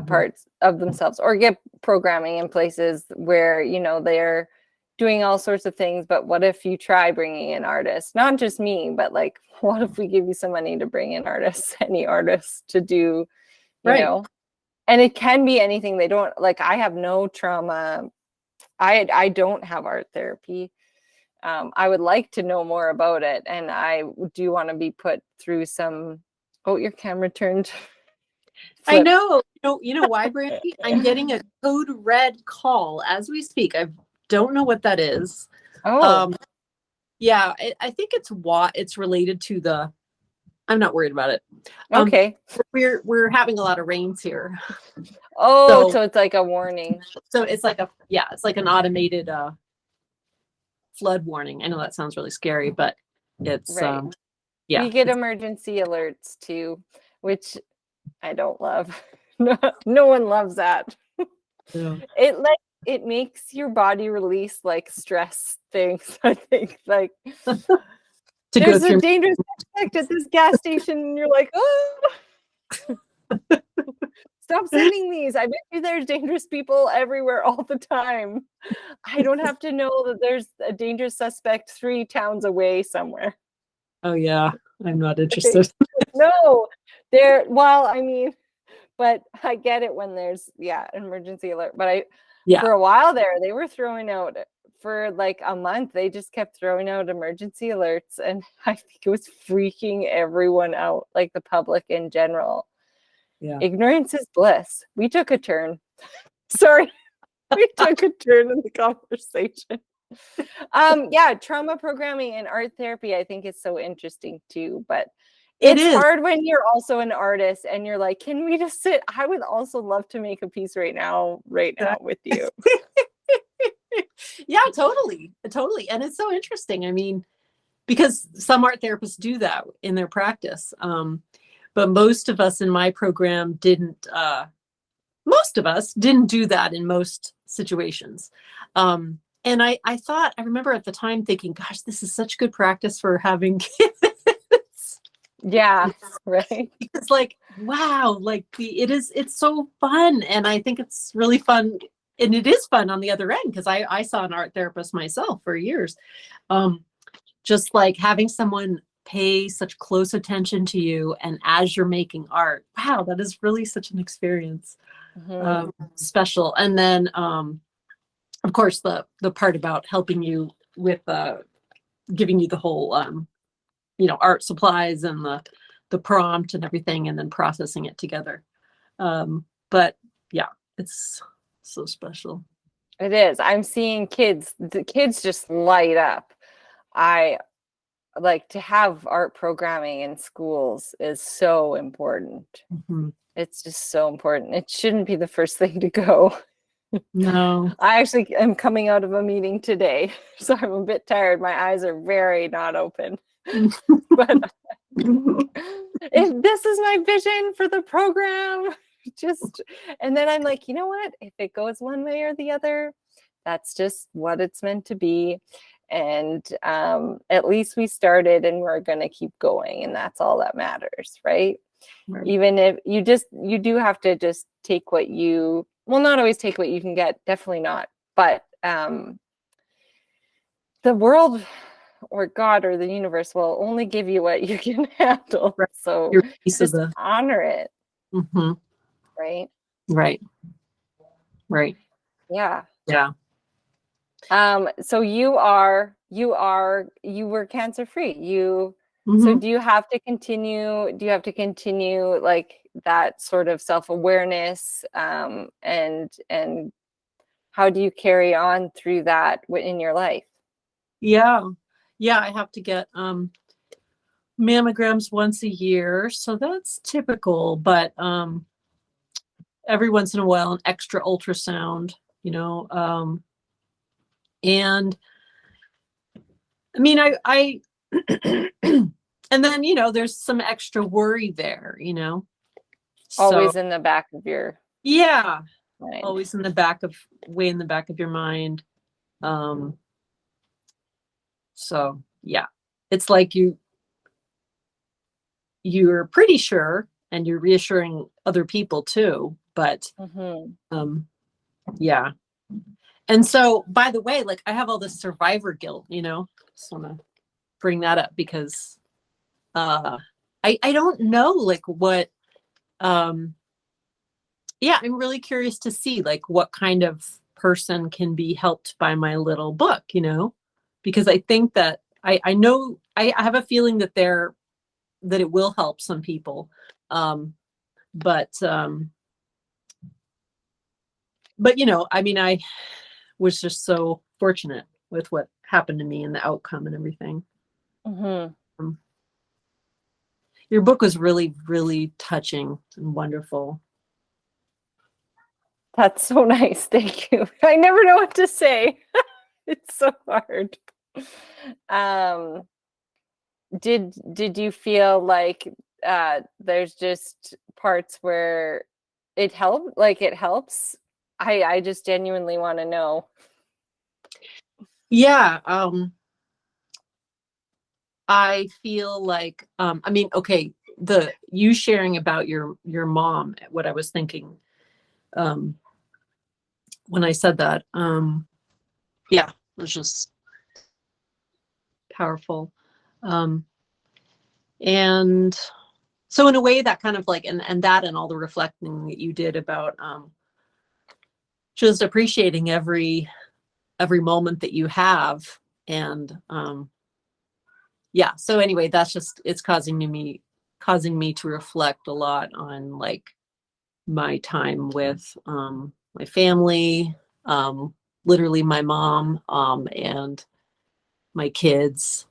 part of themselves, or get programming in places where they're doing all sorts of things. But what if you try bringing in artists, not just me, but like, what if we give you some money to bring in artists, any artists, to do, and it can be anything. They don't, like, I have no trauma. I don't have art therapy. I would like to know more about it, and I do want to be put through some. Oh, your camera turned.
I know. You know why, Brandy? I'm getting a code red call as we speak. I don't know what that is.
Oh.
Yeah, I think it's related to the. I'm not worried about it.
Okay.
We're having a lot of rains here.
Oh, so it's like a warning.
So it's like it's like an automated flood warning. I know that sounds really scary, but it's
right. We get emergency alerts too, which I don't love. No one loves that. Yeah. It makes your body release like stress things, I think. Like, there's a dangerous suspect at this gas station, and you're like, oh, stop sending these. I bet you there's dangerous people everywhere all the time. I don't have to know that there's a dangerous suspect 3 towns away somewhere.
Oh yeah, I'm not interested.
No, well, I mean, but I get it when there's an emergency alert. But
Yeah.
for a while there, they were throwing out for like a month. They just kept throwing out emergency alerts, and I think it was freaking everyone out, like the public in general.
Yeah.
Ignorance is bliss. We took a turn. Sorry, we took a turn in the conversation. Trauma programming and art therapy, I think, is so interesting too. But it's hard when you're also an artist and you're like, can we just sit? I would also love to make a piece right now with you.
Yeah, totally. And it's so interesting. I mean, because some art therapists do that in their practice. But most of us in my program didn't do that in most situations. And I remember at the time thinking, gosh, this is such good practice for having kids.
Yeah, right.
It's like, wow, like it's so fun. And I think it's really fun. And it is fun on the other end, because I saw an art therapist myself for years. Just like having someone pay such close attention to you, and as you're making art, wow, that is really such an experience. Special. And then of course the part about helping you with giving you the whole art supplies and the prompt and everything, and then processing it together. But yeah, it's so special.
It is. I'm seeing the kids just light up. I like to have art programming in schools is so important. It's just so important. It shouldn't be the first thing to go.
No.
I actually am coming out of a meeting today, so I'm a bit tired. My eyes are very not open. But if this is my vision for the program, and then I'm like, you know what? If it goes one way or the other, that's just what it's meant to be. And at least we started, and we're going to keep going, and that's all that matters, right? Even if you do have to just take what not always take what you can get, definitely not, but the world or God or the universe will only give you what you can handle. Right. So just honor it. Right. Yeah. So you were cancer free. So do you have to continue like that sort of self-awareness, and how do you carry on through that in your life?
I have to get mammograms once a year, so that's typical, but every once in a while an extra ultrasound, and I mean I and then there's some extra worry there,
always in the back of your mind.
Always way in the back of your mind. So yeah, it's like you're pretty sure, and you're reassuring other people too, but yeah. And so, by the way, like I have all this survivor guilt, just want to bring that up, because I don't know like what I'm really curious to see like what kind of person can be helped by my little book, because I think that I know I have a feeling that it will help some people, but I mean, I was just so fortunate with what happened to me and the outcome and everything. Your book was really, really touching and wonderful.
That's so nice. Thank you. I never know what to say. It's so hard. Did you feel like there's just parts where it helps? I just genuinely want to know.
Yeah. I feel like, I mean, okay, you sharing about your mom, what I was thinking when I said that, it was just powerful. And So in a way that kind of like, and that and all the reflecting that you did about just appreciating every moment that you have. And yeah, so anyway, that's just, it's causing me to reflect a lot on like my time with my family, literally my mom, and my kids,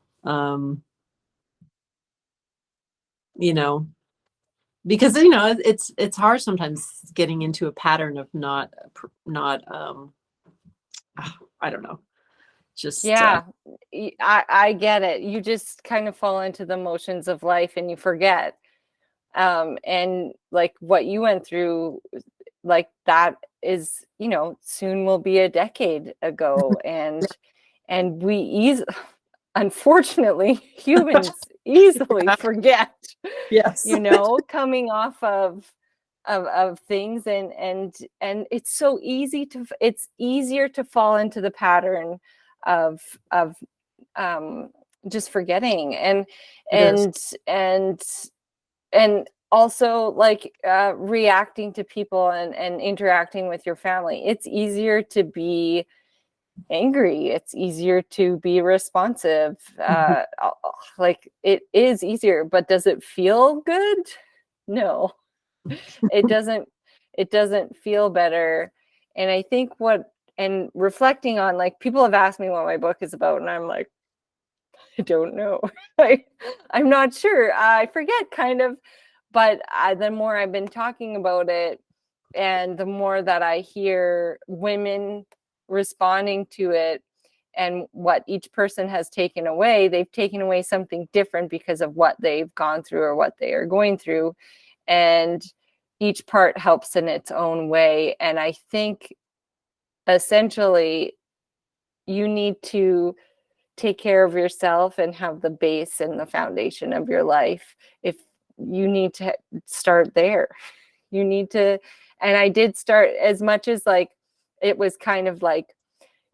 you know, because you know it's hard sometimes getting into a pattern of not I don't know, just
Yeah, I get it. You just kind of fall into the motions of life and you forget. And like what you went through, like that is, you know, soon will be a decade ago. And unfortunately, humans easily forget,
yes.
you know, coming off of things, and it's so easy it's easier to fall into the pattern of just forgetting and
It is.
and and also like reacting to people and interacting with your family. It's easier to be angry, it's easier to be responsive, like it is easier, but does it feel good? No, it doesn't feel better. And I think and reflecting on, like, people have asked me what my book is about and I'm like, I don't know. I'm not sure. I forget kind of, but the more I've been talking about it and the more that I hear women responding to it and what each person has taken away, they've taken away something different because of what they've gone through or what they are going through. And each part helps in its own way. And I think essentially you need to take care of yourself and have the base and the foundation of your life. If you need to start there, you need to. And I did start, as much as like it was kind of like,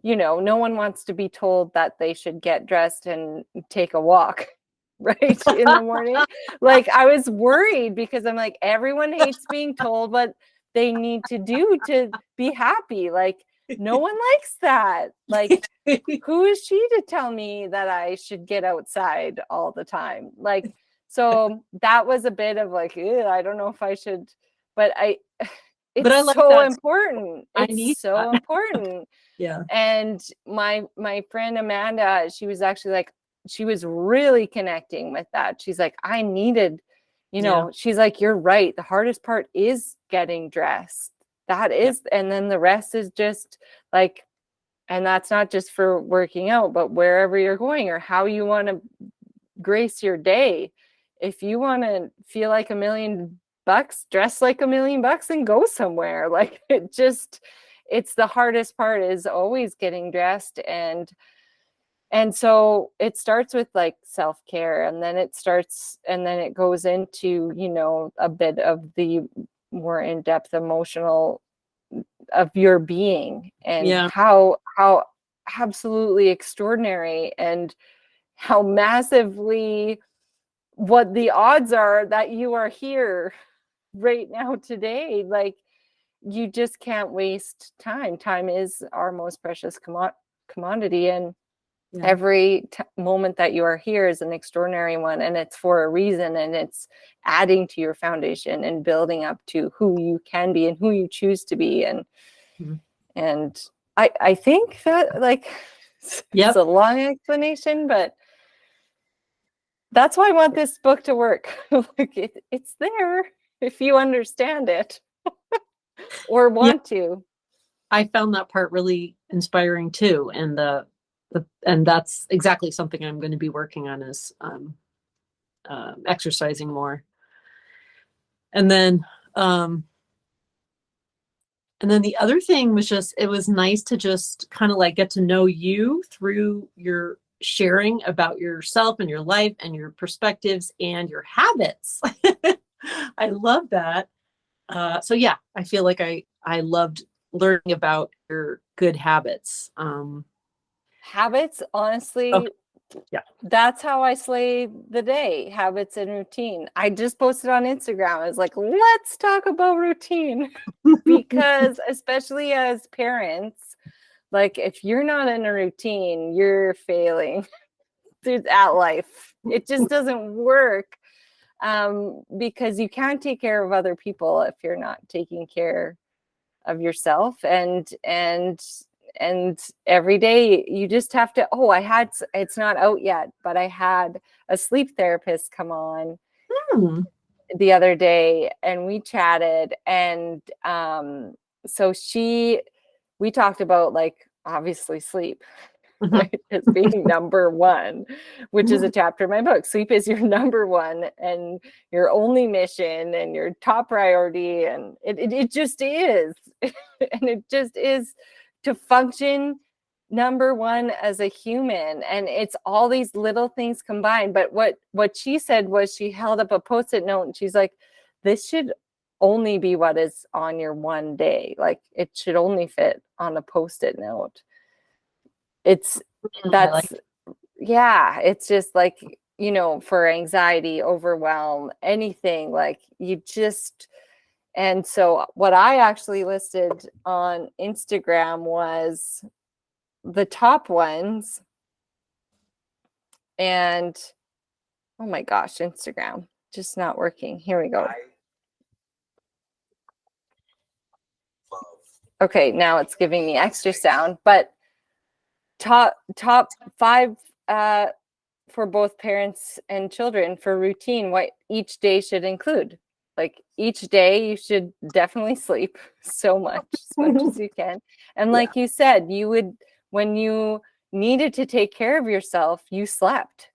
you know, no one wants to be told that they should get dressed and take a walk right in the morning. Like I was worried because I'm like, everyone hates being told what they need to do to be happy. Like no one likes that. Like who is she to tell me that I should get outside all the time? Like, so that was a bit of like, I don't know if I should, but
But I
it's
like
so
that.
important.
I need
It's so
that.
important.
Yeah.
And my friend Amanda, she was actually like, she was really connecting with that. She's like, I needed, you know, she's like, you're right. The hardest part is getting dressed. That is, and then the rest is just like, and that's not just for working out, but wherever you're going or how you want to grace your day. If you want to feel like $1,000,000, dress like $1,000,000 and go somewhere. Like it's the hardest part is always getting dressed. And so it starts with like self-care, and then it goes into, you know, a bit of the more in-depth emotional of your being and how absolutely extraordinary and how massively what the odds are that you are here right now today. Like you just can't waste time. Time is our most precious commodity, and every moment that you are here is an extraordinary one, and it's for a reason, and it's adding to your foundation and building up to who you can be and who you choose to be. And I think that, like, it's a long explanation, but that's why I want this book to work. Like it's there if you understand it or want to.
I found that part really inspiring too, and and that's exactly something I'm going to be working on is exercising more. And then the other thing was just, it was nice to just kind of like get to know you through your sharing about yourself and your life and your perspectives and your habits. I love that. So yeah, I feel like I loved learning about your good habits.
Habits, honestly, That's how I slay the day, habits and routine. I just posted on Instagram. I was like, let's talk about routine. Because especially as parents, like if you're not in a routine, you're failing at life. It just doesn't work, because you can't take care of other people if you're not taking care of yourself. And every day you just have to, it's not out yet, but I had a sleep therapist come on the other day and we chatted. And so we talked about, like, obviously sleep, right, as being number one, which is a chapter in my book. Sleep is your number one and your only mission and your top priority. And it just is. And it just is to function number one as a human. And it's all these little things combined. But what she said was, she held up a Post-it note and she's like, this should only be what is on your one day. Like, it should only fit on a Post-it note. It's just like, for anxiety, overwhelm, anything, like you just. And so what I actually listed on Instagram was the top ones. And oh my gosh, Instagram just not working. Here we go. Okay, now it's giving me extra sound, but top 5 for both parents and children for routine, what each day should include. Like, each day you should definitely sleep as much as you can. And like you said, you would, when you needed to take care of yourself, you slept.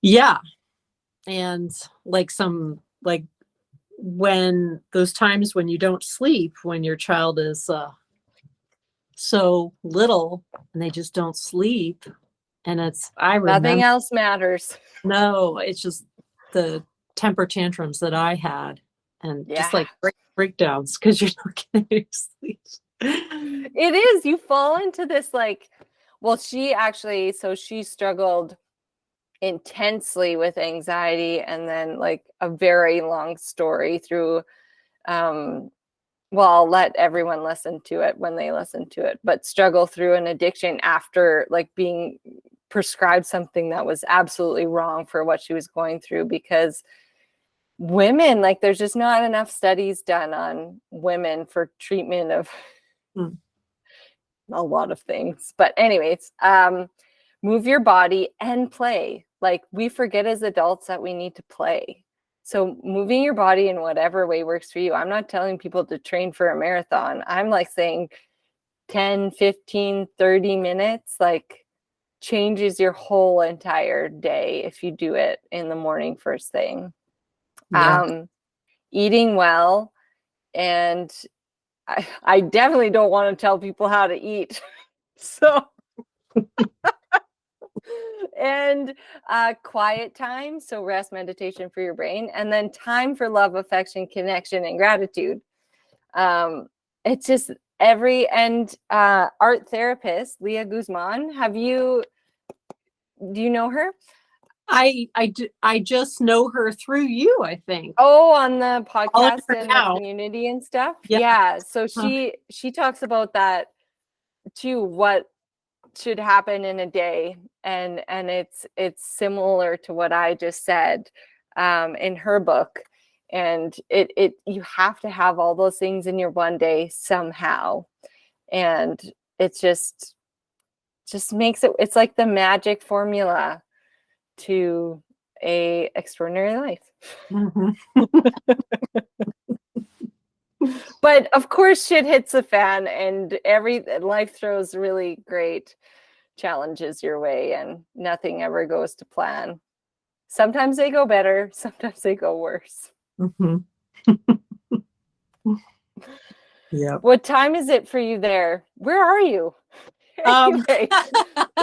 Yeah. And when those times when you don't sleep, when your child is so little and they just don't sleep, and
nothing else matters.
No, it's just the temper tantrums that I had, and just like breakdowns because you're not getting any sleep.
It is, you fall into this, like, well, she struggled intensely with anxiety, and then, like, a very long story through I'll let everyone listen to it when they listen to it, but struggle through an addiction after, like, being prescribed something that was absolutely wrong for what she was going through. Because women, like, there's just not enough studies done on women for treatment of a lot of things. But anyways, move your body and play. Like, we forget as adults that we need to play. So moving your body in whatever way works for you. I'm not telling people to train for a marathon. I'm like saying 10, 15, 30 minutes, like, changes your whole entire day if you do it in the morning first thing. Eating well. And I definitely don't want to tell people how to eat. So and quiet time, so rest, meditation for your brain, and then time for love, affection, connection, and gratitude. It's just art therapist Leah Guzman. Do you know her?
I just know her through you, I think.
Oh, on the podcast and the community and stuff. Yeah. So she talks about that too, what should happen in a day, and it's similar to what I just said in her book. And it you have to have all those things in your one day somehow, and it just makes it's like the magic formula to a extraordinary life. But of course, shit hits the fan, and life throws really great challenges your way, and nothing ever goes to plan. Sometimes they go better, sometimes they go worse.
Yeah.
What time is it for you there? Where are you? Anyway,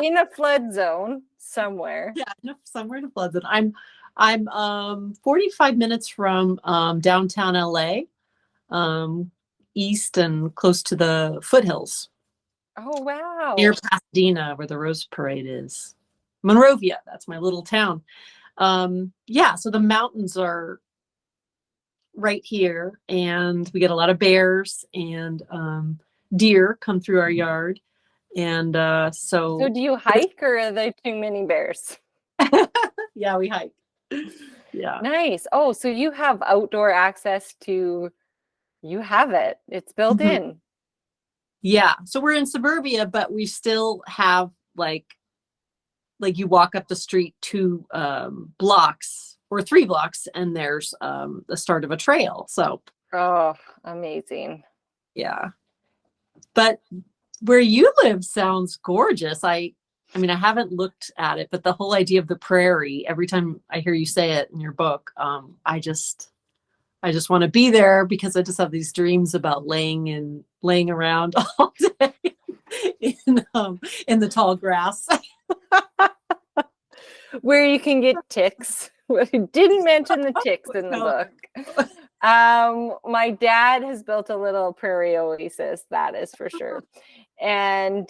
in a flood zone somewhere.
Yeah, somewhere in a flood zone. I'm 45 minutes from downtown LA, east and close to the foothills.
Oh, wow.
near Pasadena, where the Rose Parade is. Monrovia, that's my little town. Yeah, so the mountains are right here, and we get a lot of bears and deer come through our yard. And
So do you hike, or are there too many bears?
yeah, we hike. Yeah.
Nice. Oh, so you have outdoor access to, you have it. It's built in.
Yeah. So we're in suburbia, but we still have like you walk up the street 2 blocks or 3 blocks, and there's the start of a trail. So
Oh, amazing.
yeah. But where you live sounds gorgeous. I mean, I haven't looked at it, but the whole idea of the prairie, every time I hear you say it in your book, I just want to be there, because I just have these dreams about laying around all day in the tall grass.
Where you can get ticks. We didn't mention the ticks in the book. My dad has built a little prairie oasis, that is for sure. And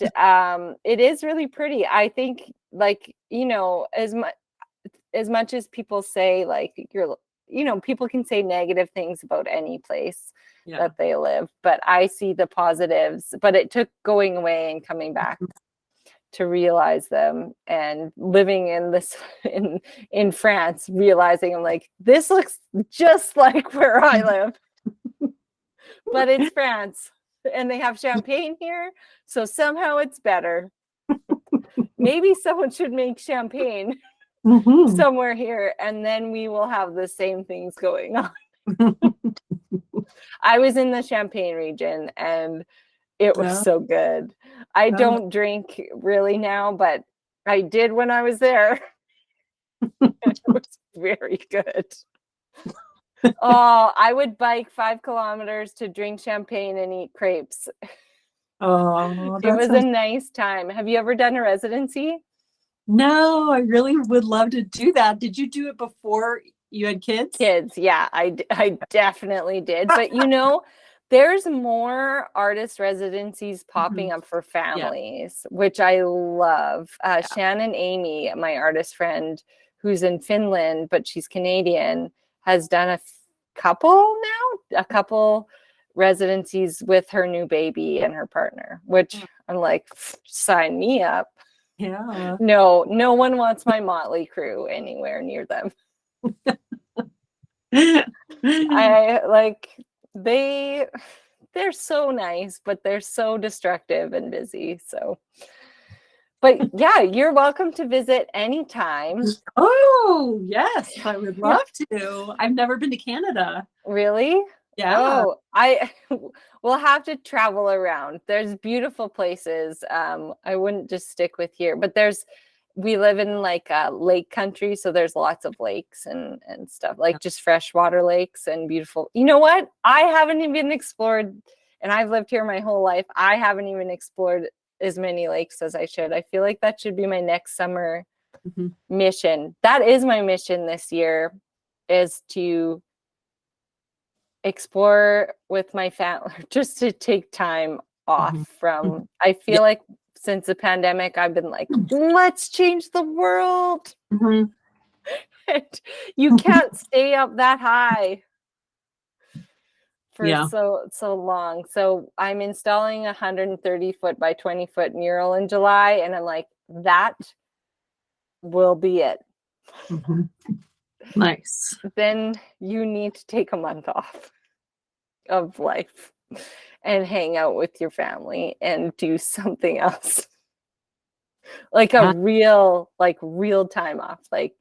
it is really pretty. I think, like, you know, as much as people say, like, people can say negative things about any place that they live, but I see the positives. But it took going away and coming back to realize them, and living in France, realizing I'm like, this looks just like where I live, but it's France, and they have champagne here, so somehow it's better. Maybe someone should make champagne somewhere here, and then we will have the same things going on. I was in the Champagne region, and it was so good. I don't drink really now, but I did when I was there. It was very good. Oh, I would bike 5 kilometers to drink champagne and eat crepes.
Oh,
it was a nice time. Have you ever done a residency?
No, I really would love to do that. Did you do it before you had kids?
Kids, yeah, I definitely did. But you know, there's more artist residencies popping up for families, which I love. Shannon Amy, my artist friend, who's in Finland, but she's Canadian, has done a couple residencies with her new baby and her partner, which I'm like, sign me up.
Yeah.
No one wants my motley crew anywhere near them. I like, they're so nice, but they're so destructive and busy. So, but yeah, you're welcome to visit anytime.
Oh, yes, I would love to. I've never been to Canada.
Really?
Yeah.
Oh, we'll have to travel around. There's beautiful places. I wouldn't just stick with here, but we live in like a lake country, so there's lots of lakes and stuff, like just freshwater lakes and beautiful. You know what? I haven't even explored, and I've lived here my whole life. I haven't even explored as many lakes as I should. I feel like that should be my next summer mission. That is my mission this year, is to explore with my family, just to take time off from, I feel like since the pandemic, I've been like, let's change the world. And you can't stay up that high for so long. So I'm installing a 130 foot by 20 foot mural in July, and I'm like, that will be it.
Nice.
Then you need to take a month off of life and hang out with your family and do something else. Like a real time off, It's
like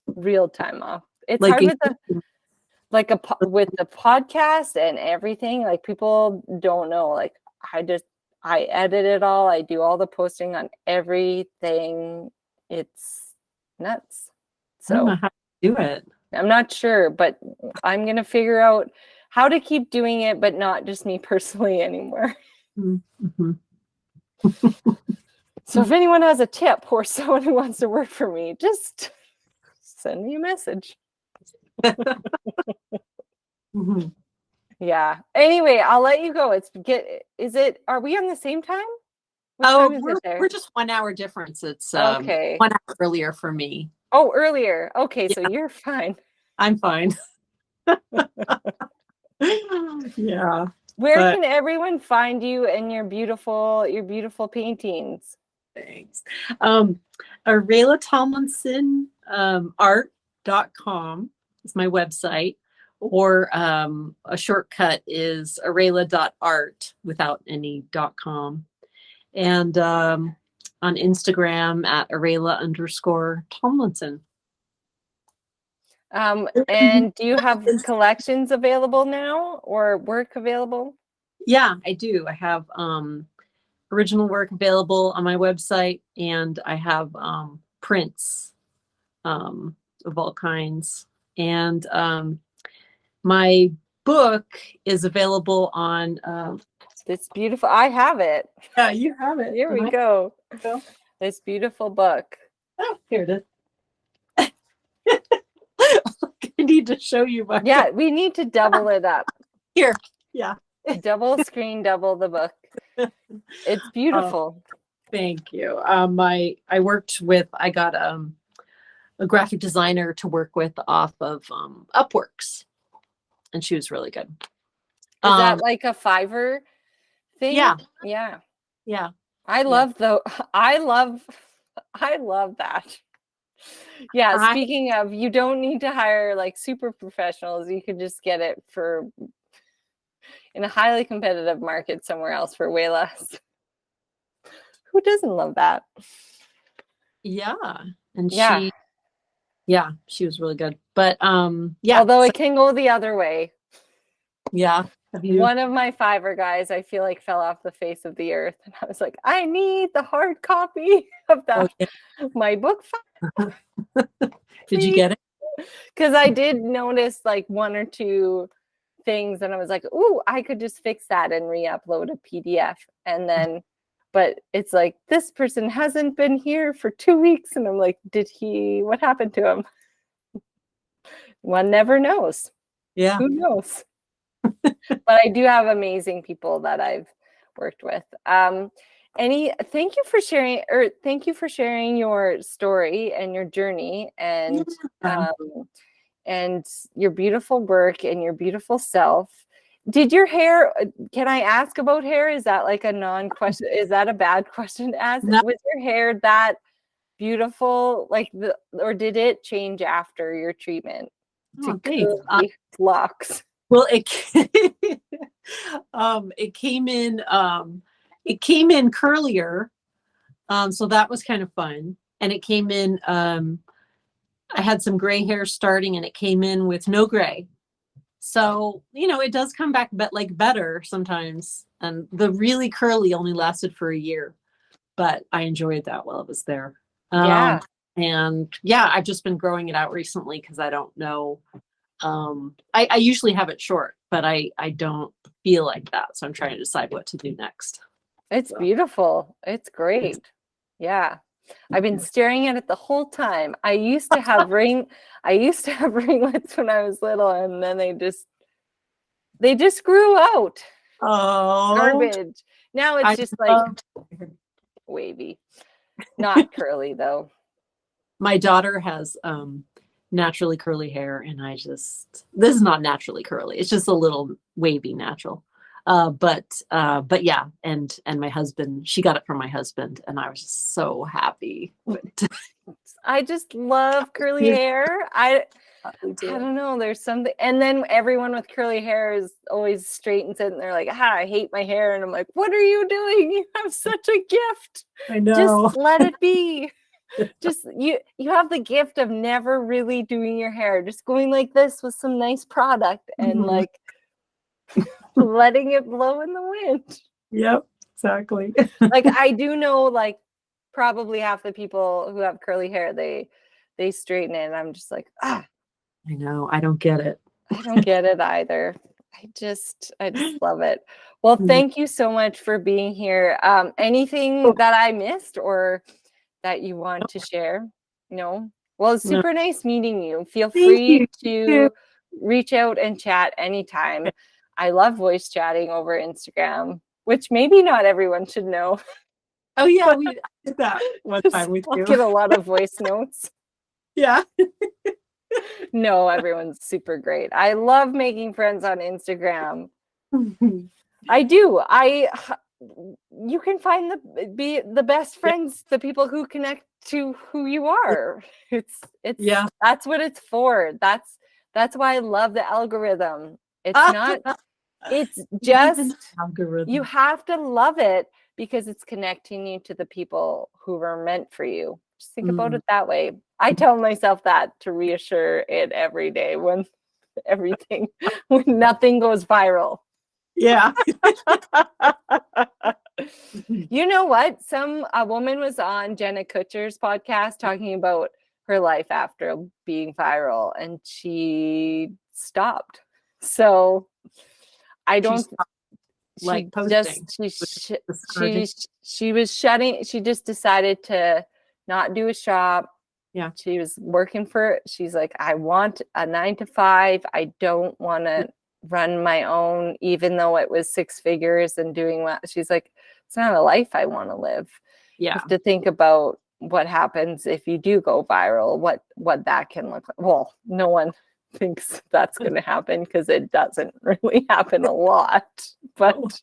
hard with the podcast and everything. Like, people don't know, like, I edit it all. I do all the posting on everything. It's nuts. So
I don't know how to do it.
I'm not sure, but I'm going to figure out how to keep doing it, but not just me personally anymore. So if anyone has a tip or someone who wants to work for me, just send me a message. Yeah. Anyway, I'll let you go. Are we on the same time? What
Oh,
time is it there?
we're just 1 hour difference. It's
Okay.
1 hour earlier for me.
Oh, earlier. Okay,
Yeah,
so you're fine.
I'm fine. Yeah,
Where
but
can everyone find you and your beautiful paintings?
thanks. Arella Tomlinson art.com is my website, or a shortcut is arella.art without any .com. And on Instagram at Arella_Tomlinson.
And do you have collections available now or work available?
Yeah, I do. I have original work available on my website, and I have prints of all kinds. And my book is available on.
It's beautiful. I have it.
Yeah, you have it.
Here we go.
Go.
This beautiful book.
Oh, here it is. I need to show you my.
Yeah, we need to double it up.
Here. Yeah.
Double screen, double the book. It's beautiful.
Thank you. I got a graphic designer to work with off of Upworks, and she was really good.
Is that like a Fiverr thing?
Yeah.
Yeah. I love that. Yeah, speaking of, you don't need to hire like super professionals. You could just get it for in a highly competitive market somewhere else for way less. Who doesn't love that?
Yeah. And
yeah,
she was really good. But yeah.
Although it can go the other way.
Yeah.
One of my Fiverr guys, I feel like, fell off the face of the earth. And I was like, I need the hard copy of that. My book.
Did you get it?
Because I did notice like one or two things, and I was like, ooh, I could just fix that and re-upload a PDF. And then, but it's like, this person hasn't been here for 2 weeks. And I'm like, what happened to him? One never knows.
Yeah.
Who knows? But I do have amazing people that I've worked with. Thank you for sharing your story and your journey and your beautiful work and your beautiful self. Did your hair, can I ask about hair? Is that like a non-question? Is that a bad question to ask?
No.
Was your hair that beautiful, or did it change after your treatment to curly locks?
Well, it came in curlier, so that was kind of fun. And it came in. I had some gray hair starting, and it came in with no gray. So it does come back, but like better sometimes. And the really curly only lasted for a year, but I enjoyed that while it was there. And I've just been growing it out recently because I don't know. I usually have it short, but I don't feel like that. So I'm trying to decide what to do next.
It's beautiful. It's great. Yeah. I've been staring at it the whole time. I used to have ringlets when I was little, and then they just grew out.
Oh,
garbage. Now it's just like wavy. Not curly though.
My daughter has naturally curly hair, and this is not naturally curly. It's just a little wavy natural. But yeah, and my husband, she got it from my husband, and I was just so happy.
I just love curly hair. I don't know. There's something, and then everyone with curly hair is always straightens it, and they're like, I hate my hair. And I'm like, what are you doing? You have such a gift.
I know.
Just let it be. Just you have the gift of never really doing your hair, just going like this with some nice product and like letting it blow in the wind.
Yep, exactly.
Like I do know, like probably half the people who have curly hair, they straighten it, and I'm just like, I
know, I don't get it.
I don't get it either. I just love it. Well, thank you so much for being here. Anything that I missed or that you want to share? No? Well, it's super nice meeting you. Feel free to reach out and chat anytime. I love voice chatting over Instagram, which maybe not everyone should know.
Oh yeah, we did that one time with
I'll
you.
get a lot of voice notes.
Yeah.
No, everyone's super great. I love making friends on Instagram. I do. You can find the best friends, the people who connect to who you are. It's
Yeah.
that's what it's for. That's why I love the algorithm. It's not, it's just
algorithm.
you have to love it because it's connecting you to the people who are meant for you. Just think about it that way. I tell myself that to reassure it every day when nothing goes viral.
Yeah.
You know what? A woman was on Jenna Kutcher's podcast talking about her life after being viral, and she stopped. So I don't
like posting.
She was shutting. She just decided to not do a shop.
Yeah.
She was working she's like, I want a 9 to 5. I don't want to run my own, even though it was 6 figures and doing what she's like, it's not a life I want to live.
Yeah.
You have to think about what happens if you do go viral, what that can look like. Well, no one thinks that's going to happen because it doesn't really happen a lot. But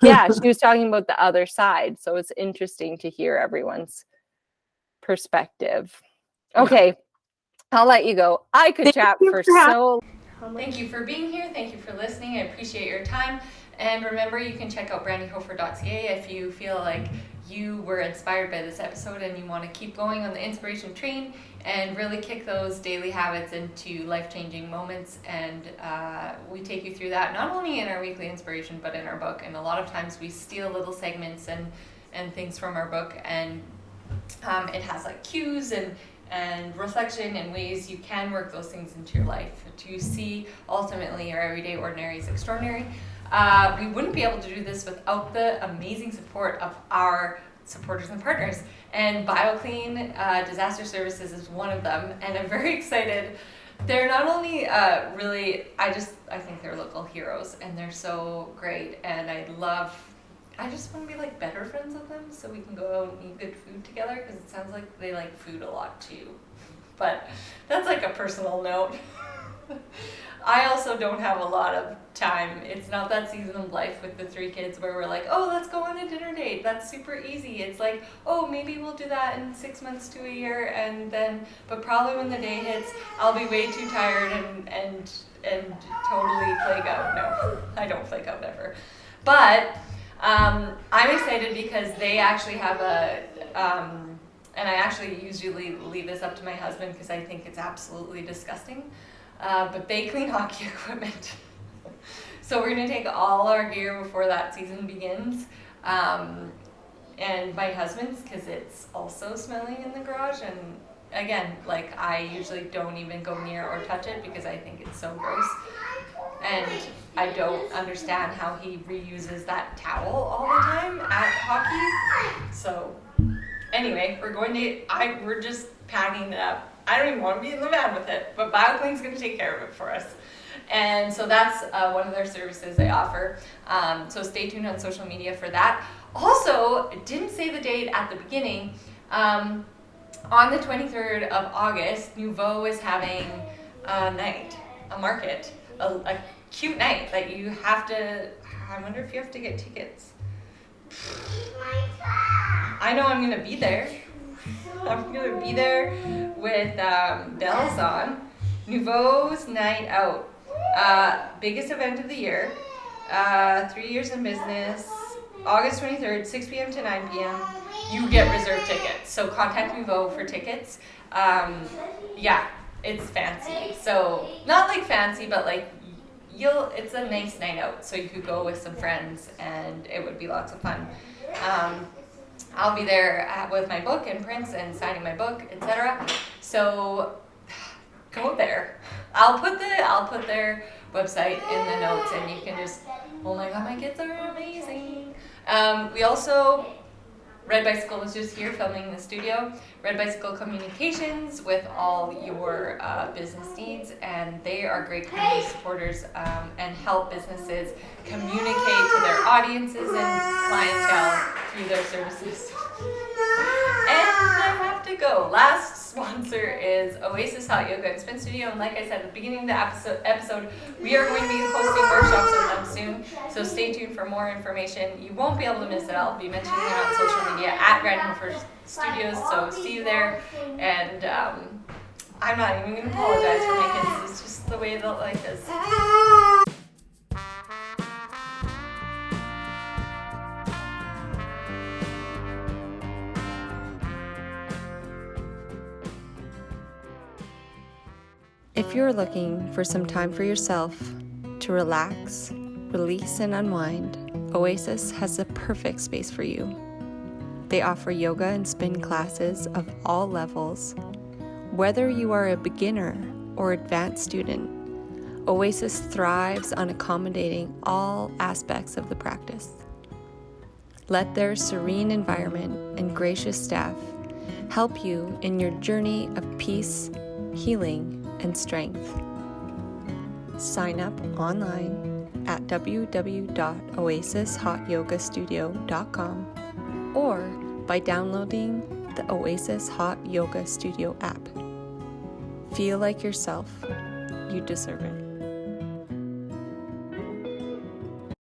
yeah, she was talking about the other side. So it's interesting to hear everyone's perspective. Okay, I'll let you go. I could chat for so.
Thank you for being here. Thank you for listening. I appreciate your time. And remember, you can check out brandyhofer.ca if you feel like you were inspired by this episode and you want to keep going on the inspiration train and really kick those daily habits into life-changing moments. And we take you through that not only in our weekly inspiration, but in our book. And a lot of times we steal little segments and things from our book, and it has like cues and reflection and ways you can work those things into your life to see ultimately your everyday ordinary is extraordinary. We wouldn't be able to do this without the amazing support of our supporters and partners, and BioClean Disaster Services is one of them, and I'm very excited. They're not only really, I think they're local heroes, and they're so great, and I just want to be like better friends with them so we can go out and eat good food together, because it sounds like they like food a lot too. But that's like a personal note. I also don't have a lot of time. It's not that season of life with the 3 kids where we're like, oh, let's go on a dinner date. That's super easy. It's like, oh, maybe we'll do that in 6 months to a year, and then, but probably when the day hits, I'll be way too tired and totally flake out. No, I don't flake out ever. But I'm excited because they actually have and I actually usually leave this up to my husband because I think it's absolutely disgusting, but they clean hockey equipment. So we're going to take all our gear before that season begins, and my husband's, because it's also smelling in the garage, and again, like, I usually don't even go near or touch it because I think it's so gross. And I don't understand how he reuses that towel all the time at hockey. So anyway, we're just packing it up. I don't even want to be in the van with it, but BioClean's going to take care of it for us. And so that's one of their services they offer. So stay tuned on social media for that. Also, didn't say the date at the beginning. On the 23rd of August, Nouveau is having a market, a cute night that you have to, I wonder if you have to get tickets. I know I'm going to be there. I'm going to be there with bells on. Nouveau's Night Out. Biggest event of the year. 3 years in business. August 23rd, 6 p.m. to 9 p.m. You get reserved tickets. So contact Nouveau for tickets. Yeah, it's fancy. So not like fancy, but like it's a nice night out. So you could go with some friends and it would be lots of fun. I'll be there with my book and prints and signing my book, etc. So go there. I'll put their website in the notes, and you can just, oh my god, my kids are amazing. We also, Red Bicycle was just here filming in the studio. Red Bicycle Communications with all your business needs, and they are great community supporters and help businesses communicate to their audiences and clientele through their services. And I have to go. Last sponsor is Oasis Hot Yoga and Spin Studio, and like I said at the beginning of the episode, we are going to be hosting workshops with them soon, so stay tuned for more information. You won't be able to miss it. I'll be mentioning it on social media at Grindhofer Studios, so see you there. And I'm not even going to apologize for my kids. It's just the way that life is.
If you're looking for some time for yourself to relax, release, and unwind, Oasis has the perfect space for you. They offer yoga and spin classes of all levels. Whether you are a beginner or advanced student, Oasis thrives on accommodating all aspects of the practice. Let their serene environment and gracious staff help you in your journey of peace, healing, and strength. Sign up online at www.oasishotyogastudio.com or by downloading the Oasis Hot Yoga Studio app. Feel like yourself. You deserve it.